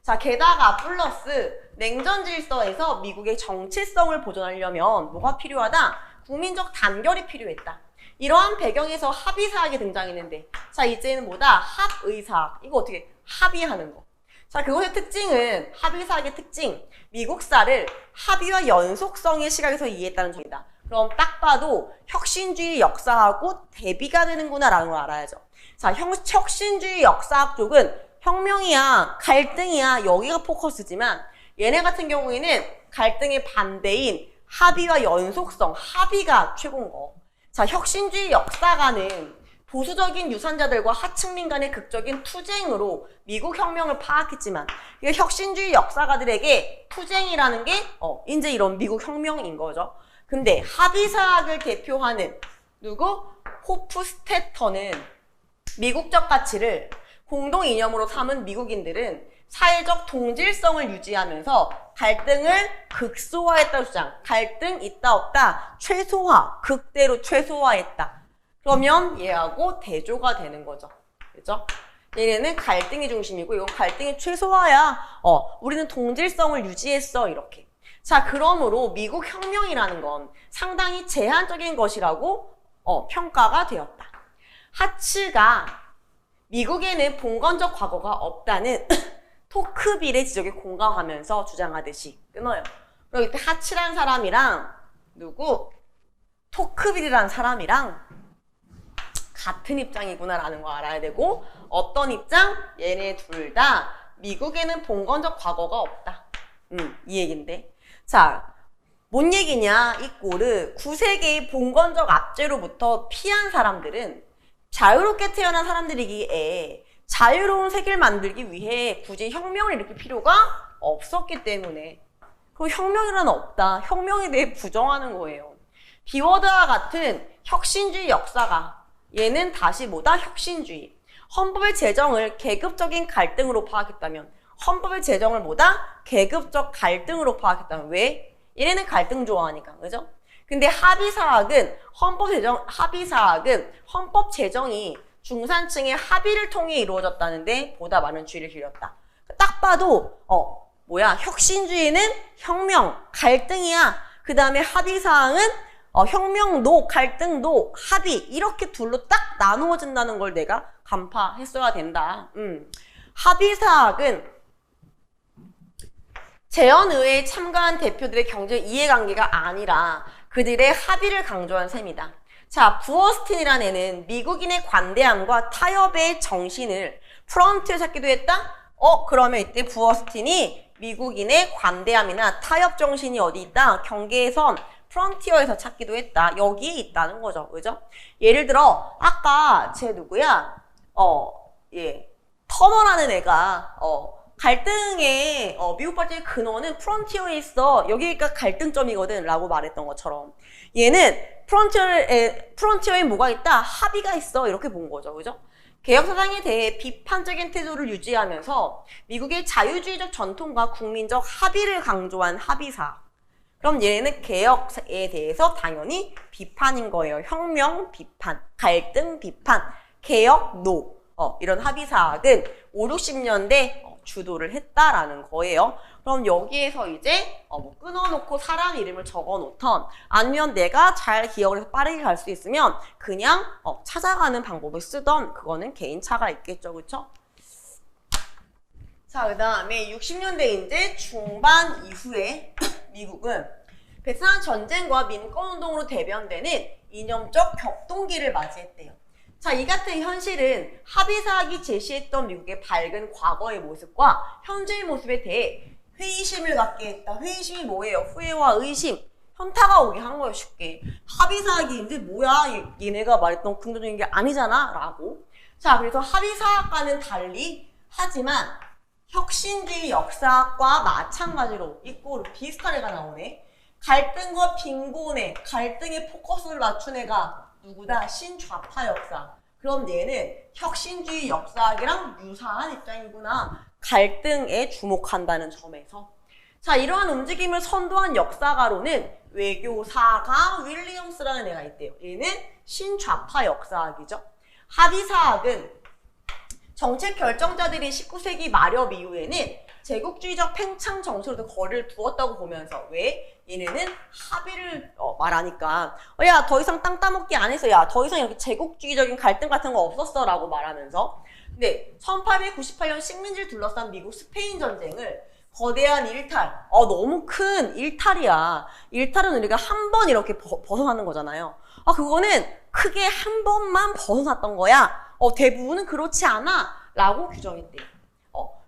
자, 게다가 플러스 냉전 질서에서 미국의 정체성을 보존하려면 뭐가 필요하다? 국민적 단결이 필요했다. 이러한 배경에서 합의사학이 등장했는데, 자, 이제는 뭐다? 합의사학. 이거 어떻게 합의하는 거. 자, 그것의 특징은, 합의사학의 특징, 미국사를 합의와 연속성의 시각에서 이해했다는 점이다. 그럼 딱 봐도 혁신주의 역사하고 대비가 되는구나 라는 걸 알아야죠. 자, 혁신주의 역사학 쪽은 혁명이야, 갈등이야, 여기가 포커스지만 얘네 같은 경우에는 갈등의 반대인 합의와 연속성, 합의가 최고인 거. 자, 혁신주의 역사가는 보수적인 유산자들과 하층민 간의 극적인 투쟁으로 미국 혁명을 파악했지만 이게 혁신주의 역사가들에게 투쟁이라는 게 이제 이런 미국 혁명인 거죠. 근데 합의사학을 대표하는 누구? 호프스테터는 미국적 가치를 공동 이념으로 삼은 미국인들은 사회적 동질성을 유지하면서 갈등을 극소화했다고 주장. 갈등 있다 없다 최소화, 극대로 최소화했다. 그러면 얘하고 대조가 되는 거죠. 그죠? 얘네는 갈등이 중심이고 이건 갈등이 최소화야. 우리는 동질성을 유지했어. 이렇게. 자, 그러므로 미국 혁명이라는 건 상당히 제한적인 것이라고 평가가 되었다. 하츠가 미국에는 봉건적 과거가 없다는 토크빌의 지적에 공감하면서 주장하듯이 끊어요. 그럼 이때 하츠라는 사람이랑 누구? 토크빌이라는 사람이랑 같은 입장이구나라는 거 알아야 되고 어떤 입장? 얘네 둘 다 미국에는 봉건적 과거가 없다. 이 얘긴데. 자, 뭔 얘기냐? 이 꼴은 9세기의 봉건적 압제로부터 피한 사람들은 자유롭게 태어난 사람들이기에 자유로운 세계를 만들기 위해 굳이 혁명을 일으킬 필요가 없었기 때문에 그 혁명이란 없다. 혁명에 대해 부정하는 거예요. 비워드와 같은 혁신주의 역사가 얘는 다시 뭐다? 혁신주의. 헌법의 제정을 계급적인 갈등으로 파악했다면 헌법의 제정을 뭐다? 계급적 갈등으로 파악했다면 왜? 얘네는 갈등 좋아하니까. 그죠? 근데 합의사학은 헌법 제정이 중산층의 합의를 통해 이루어졌다는데 보다 많은 주의를 기울였다. 딱 봐도 혁신주의는 혁명, 갈등이야. 그 다음에 합의사항은 혁명도, 갈등도, 합의 이렇게 둘로 딱 나누어진다는 걸 내가 간파했어야 된다. 합의사학은 재헌의회에 참가한 대표들의 경제 이해관계가 아니라 그들의 합의를 강조한 셈이다. 자, 부어스틴이라는 애는 미국인의 관대함과 타협의 정신을 프런트에 찾기도 했다? 그러면 이때 부어스틴이 미국인의 관대함이나 타협 정신이 어디 있다? 경계선, 프런티어에서 찾기도 했다. 여기에 있다는 거죠. 그죠? 예를 들어, 아까 쟤 누구야? 터너라는 애가, 갈등의, 미국 발전의 근원은 프런티어에 있어. 여기가 갈등점이거든. 라고 말했던 것처럼. 얘는 프런티어에 뭐가 있다? 합의가 있어. 이렇게 본 거죠. 그죠? 개혁사상에 대해 비판적인 태도를 유지하면서 미국의 자유주의적 전통과 국민적 합의를 강조한 합의사. 그럼 얘는 개혁에 대해서 당연히 비판인 거예요. 혁명 비판, 갈등 비판, 개혁 노. 이런 합의사학은 5, 60년대 주도를 했다라는 거예요. 그럼 여기에서 이제 끊어놓고 사람 이름을 적어놓던 아니면 내가 잘 기억을 해서 빠르게 갈 수 있으면 그냥 찾아가는 방법을 쓰던 그거는 개인차가 있겠죠. 그쵸? 자, 그 다음에 60년대 이제 중반 이후에 미국은 베트남 전쟁과 민권운동으로 대변되는 이념적 격동기를 맞이했대요. 자, 이 같은 현실은 합의사학이 제시했던 미국의 밝은 과거의 모습과 현재의 모습에 대해 회의심을 갖게 했다. 회의심이 뭐예요? 후회와 의심, 현타가 오게 한 거예요. 쉽게. 합의사학이 이제 뭐야? 얘네가 말했던 긍정적인 게 아니잖아? 라고. 자, 그래서 합의사학과는 달리 하지만 혁신주의 역사학과 마찬가지로 있고 비슷한 애가 나오네. 갈등과 빈곤에 갈등의 포커스를 맞춘 애가 누구다? 신좌파 역사. 그럼 얘는 혁신주의 역사학이랑 유사한 입장이구나. 갈등에 주목한다는 점에서. 자, 이러한 움직임을 선도한 역사가로는 외교사가 윌리엄스라는 애가 있대요. 얘는 신좌파 역사학이죠. 합의사학은 정책 결정자들이 19세기 말엽 이후에는 제국주의적 팽창 정책으로 거리를 두었다고 보면서 왜? 얘네는 합의를 말하니까 야, 더 이상 땅 따먹기 안 했어. 야, 더 이상 이렇게 제국주의적인 갈등 같은 거 없었어 라고 말하면서 근데 1898년 식민지를 둘러싼 미국 스페인 전쟁을 거대한 일탈, 너무 큰 일탈이야. 일탈은 우리가 한 번 이렇게 벗어나는 거잖아요. 그거는 크게 한 번만 벗어났던 거야. 대부분은 그렇지 않아 라고 규정했대요.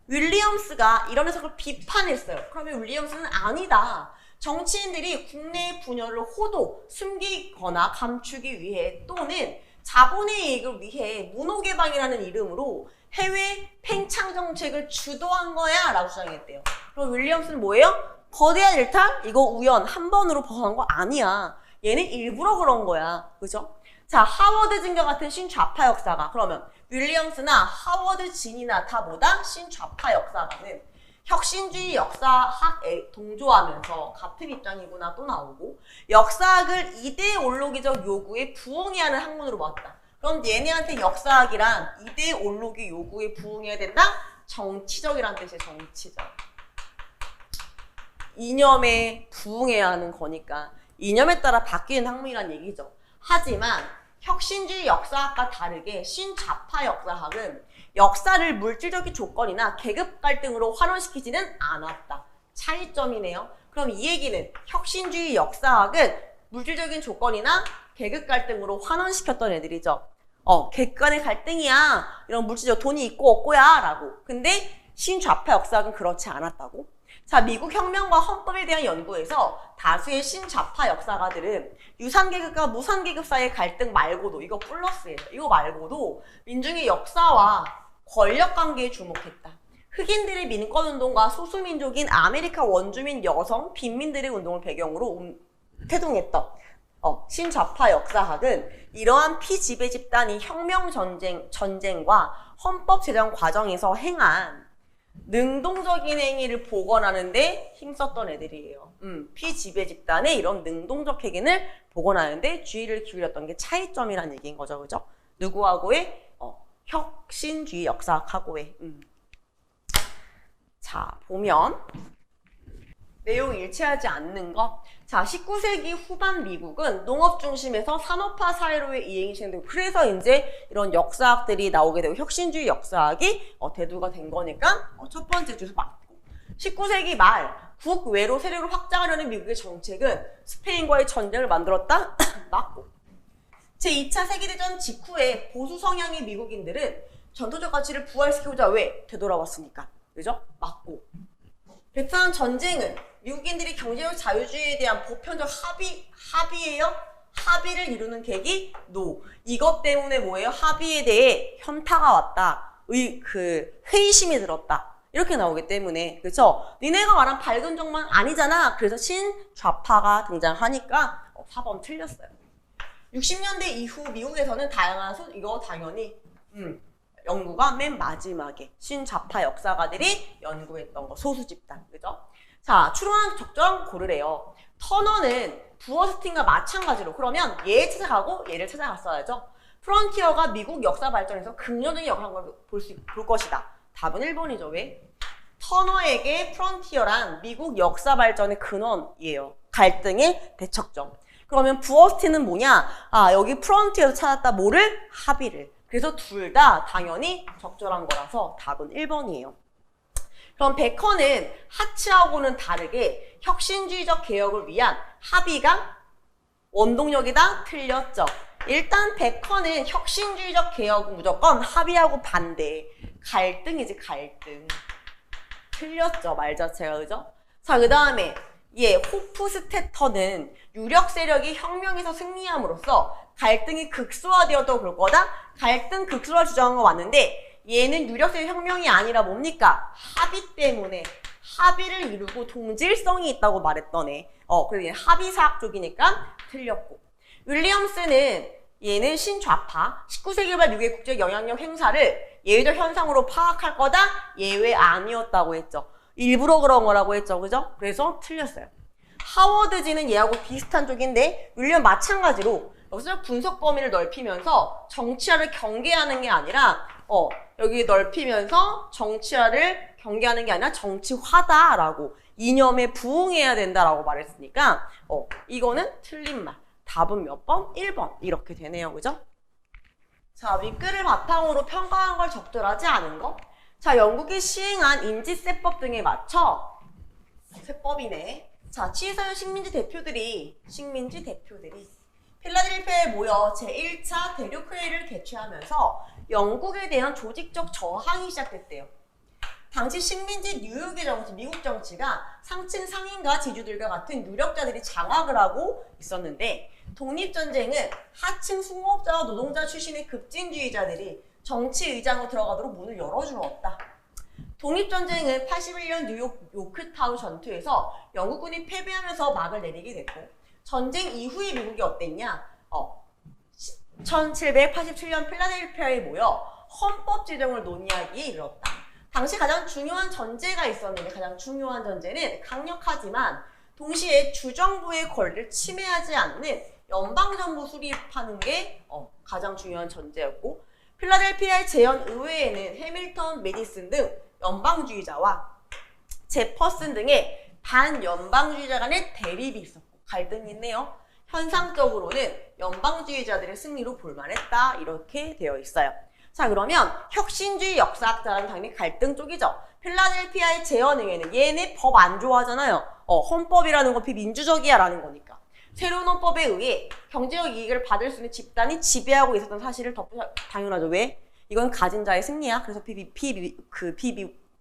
윌리엄스가 이런 해석을 비판했어요. 그러면 윌리엄스는 아니다. 정치인들이 국내의 분열을 호도, 숨기거나 감추기 위해 또는 자본의 이익을 위해 문호개방이라는 이름으로 해외 팽창 정책을 주도한 거야 라고 주장했대요. 그럼 윌리엄스는 뭐예요? 거대한 일탈? 이거 우연 한 번으로 벗어난 거 아니야. 얘는 일부러 그런 거야. 그죠? 자, 하워드 진과 같은 신좌파 역사가 그러면 윌리엄스나 하워드 진이나 다 뭐다? 신좌파 역사가는 혁신주의 역사학에 동조하면서 같은 입장이구나 또 나오고 역사학을 이데올로기적 요구에 부응해야 하는 학문으로 봤다. 그럼 얘네한테 역사학이란 이데올로기 요구에 부응해야 된다? 정치적이란 뜻이에요. 정치적. 이념에 부응해야 하는 거니까 이념에 따라 바뀌는 학문이란 얘기죠. 하지만 혁신주의 역사학과 다르게 신좌파 역사학은 역사를 물질적인 조건이나 계급 갈등으로 환원시키지는 않았다. 차이점이네요. 그럼 이 얘기는 혁신주의 역사학은 물질적인 조건이나 계급 갈등으로 환원시켰던 애들이죠. 계급 간의 갈등이야. 이런 물질적 돈이 있고 없고야 라고. 근데 신좌파 역사학은 그렇지 않았다고. 자, 미국 혁명과 헌법에 대한 연구에서 다수의 신좌파 역사가들은 유산계급과 무산계급 사이의 갈등 말고도 이거 플러스예요. 이거 말고도 민중의 역사와 권력관계에 주목했다. 흑인들의 민권운동과 소수민족인 아메리카 원주민 여성, 빈민들의 운동을 배경으로 태동했던 신좌파 역사학은 이러한 피지배 집단이 혁명 전쟁과 헌법 제정 과정에서 행한 능동적인 행위를 복원하는데 힘썼던 애들이에요. 피지배 집단의 이런 능동적 행위를 복원하는데 주의를 기울였던 게 차이점이라는 얘기인 거죠. 그죠? 누구하고의? 혁신주의 역사학하고의. 자, 보면 내용 일치하지 않는 거. 자, 19세기 후반 미국은 농업 중심에서 산업화 사회로의 이행이 시행되고 그래서 이제 이런 역사학들이 나오게 되고 혁신주의 역사학이 대두가 된 거니까 첫 번째 주소 맞고 19세기 말 국외로 세력을 확장하려는 미국의 정책은 스페인과의 전쟁을 만들었다? 맞고 제2차 세계대전 직후에 보수 성향의 미국인들은 전통적 가치를 부활시키고자 왜? 되돌아왔으니까. 그죠? 맞고 베트남 전쟁은 미국인들이 경제적 자유주의에 대한 보편적 합의예요? 합의를 이루는 계기? 노. 이것 때문에 뭐예요? 합의에 대해 현타가 왔다. 회의심이 들었다. 이렇게 나오기 때문에. 그렇죠? 니네가 말한 밝은 정만 아니잖아. 그래서 신좌파가 등장하니까 4번 틀렸어요. 60년대 이후 미국에서는 다양한 이거 당연히 연구가 맨 마지막에 신좌파 역사가들이 연구했던 거 소수 집단. 그죠? 자, 추론한 적절한 고르래요. 터너는 부어스틴과 마찬가지로 그러면 얘 찾아가고 얘를 찾아갔어야죠. 프론티어가 미국 역사 발전에서 긍정적인 역할을 볼 것이다. 답은 1번이죠. 왜? 터너에게 프론티어란 미국 역사 발전의 근원이에요. 갈등의 대척점. 그러면 부어스틴은 뭐냐? 여기 프론티어에서 찾았다. 뭐를? 합의를. 그래서 둘 다 당연히 적절한 거라서 답은 1번이에요. 그럼 베컨은 하츠하고는 다르게 혁신주의적 개혁을 위한 합의가 원동력이다? 틀렸죠. 일단 베컨은 혁신주의적 개혁은 무조건 합의하고 반대. 갈등이지 갈등. 틀렸죠. 말 자체가. 그죠? 자, 그 다음에 호프스테터는 유력 세력이 혁명에서 승리함으로써 갈등이 극소화되었다고 볼 거다? 갈등 극소화 주장한 거 맞는데 얘는 유력 세력 혁명이 아니라 뭡니까? 합의 때문에 합의를 이루고 동질성이 있다고 말했던 애. 그래서 얘는 합의사학 쪽이니까 틀렸고. 윌리엄스는 얘는 신좌파, 19세기 말 미국의 국제 영향력 행사를 예외적 현상으로 파악할 거다, 예외 아니었다고 했죠. 일부러 그런 거라고 했죠, 그죠? 그래서 틀렸어요. 하워드지는 얘하고 비슷한 쪽인데 윌리엄 마찬가지로 여기서 분석 범위를 넓히면서 정치화를 경계하는 게 아니라 여기 넓히면서 정치화를 경계하는 게 아니라 정치화다라고 이념에 부응해야 된다라고 말했으니까 이거는 틀린 말. 답은 몇 번? 1번 이렇게 되네요. 그죠? 자, 윗글을 바탕으로 평가한 걸 적절하지 않은 거. 자, 영국이 시행한 인지세법 등에 맞춰 세법이네. 자, 치서연 식민지 대표들이 필라델피아에 모여 제1차 대륙회의를 개최하면서 영국에 대한 조직적 저항이 시작됐대요. 당시 식민지 뉴욕의 정치, 미국 정치가 상층 상인과 지주들과 같은 유력자들이 장악을 하고 있었는데 독립전쟁은 하층 수공업자와 노동자 출신의 급진주의자들이 정치의장으로 들어가도록 문을 열어주었다. 독립전쟁은 81년 뉴욕 요크타운 전투에서 영국군이 패배하면서 막을 내리게 됐고 전쟁 이후의 미국이 어땠냐? 1787년 필라델피아에 모여 헌법 제정을 논의하기에 이르렀다. 당시 가장 중요한 전제가 있었는데 가장 중요한 전제는 강력하지만 동시에 주정부의 권리를 침해하지 않는 연방정부 수립하는 게 가장 중요한 전제였고 필라델피아의 재헌 의회에는 해밀턴, 메디슨 등 연방주의자와 제퍼슨 등의 반연방주의자 간의 대립이 있었고 갈등이 있네요. 현상적으로는 연방주의자들의 승리로 볼만했다 이렇게 되어 있어요. 자, 그러면 혁신주의 역사학자라는 당연히 갈등 쪽이죠. 필라델피아의 재헌의회는 얘네 법 안 좋아하잖아요. 헌법이라는 건 비민주적이야 라는 거니까. 새로운 헌법에 의해 경제적 이익을 받을 수 있는 집단이 지배하고 있었던 사실을 당연하죠. 왜? 이건 가진 자의 승리야. 그래서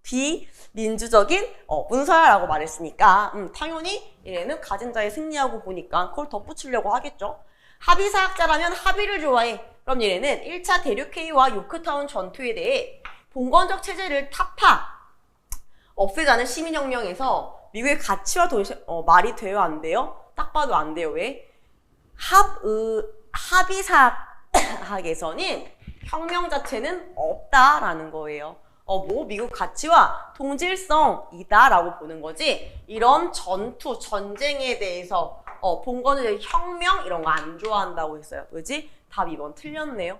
비민주적인 문서야라고 말했으니까 당연히 얘는 가진 자의 승리하고 보니까 그걸 덧붙이려고 하겠죠. 합의사학자라면 합의를 좋아해. 그럼 얘네는 1차 대륙회의와 요크타운 전투에 대해 봉건적 체제를 없애자는 시민혁명에서 미국의 가치와 말이 돼요? 안 돼요? 딱 봐도 안 돼요. 왜? 합의사학에서는 혁명 자체는 없다라는 거예요. 미국 가치와 동질성이다라고 보는 거지. 이런 전쟁에 대해서 봉건적 혁명 이런 거 안 좋아한다고 했어요. 그지? 답 2번 틀렸네요.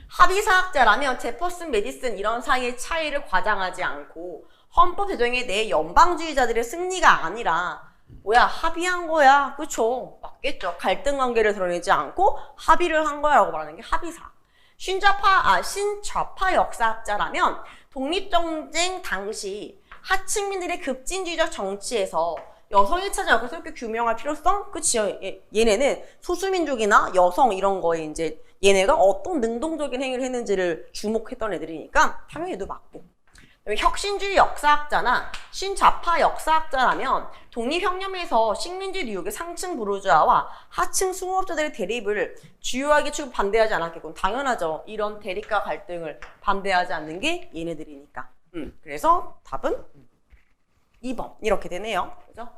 합의사학자라면 제퍼슨, 메디슨 이런 사이의 차이를 과장하지 않고 헌법 제정에 대해 연방주의자들의 승리가 아니라 합의한 거야. 그쵸? 맞겠죠. 갈등 관계를 드러내지 않고 합의를 한 거야 라고 말하는 게 합의사. 신좌파 역사학자라면 독립전쟁 당시 하층민들의 급진주의적 정치에서 여성이 차지한 역할을 새롭게 규명할 필요성? 그치요. 얘네는 소수민족이나 여성 이런 거에 이제 얘네가 어떤 능동적인 행위를 했는지를 주목했던 애들이니까 당연히 얘도 맞고. 혁신주의 역사학자나 신좌파 역사학자라면 독립혁명에서 식민지 뉴욕의 상층 부르주아와 하층 수공업자들의 대립을 주요하게 치고 반대하지 않았겠군. 당연하죠. 이런 대립과 갈등을 반대하지 않는 게 얘네들이니까. 그래서 답은 2번 이렇게 되네요. 그죠?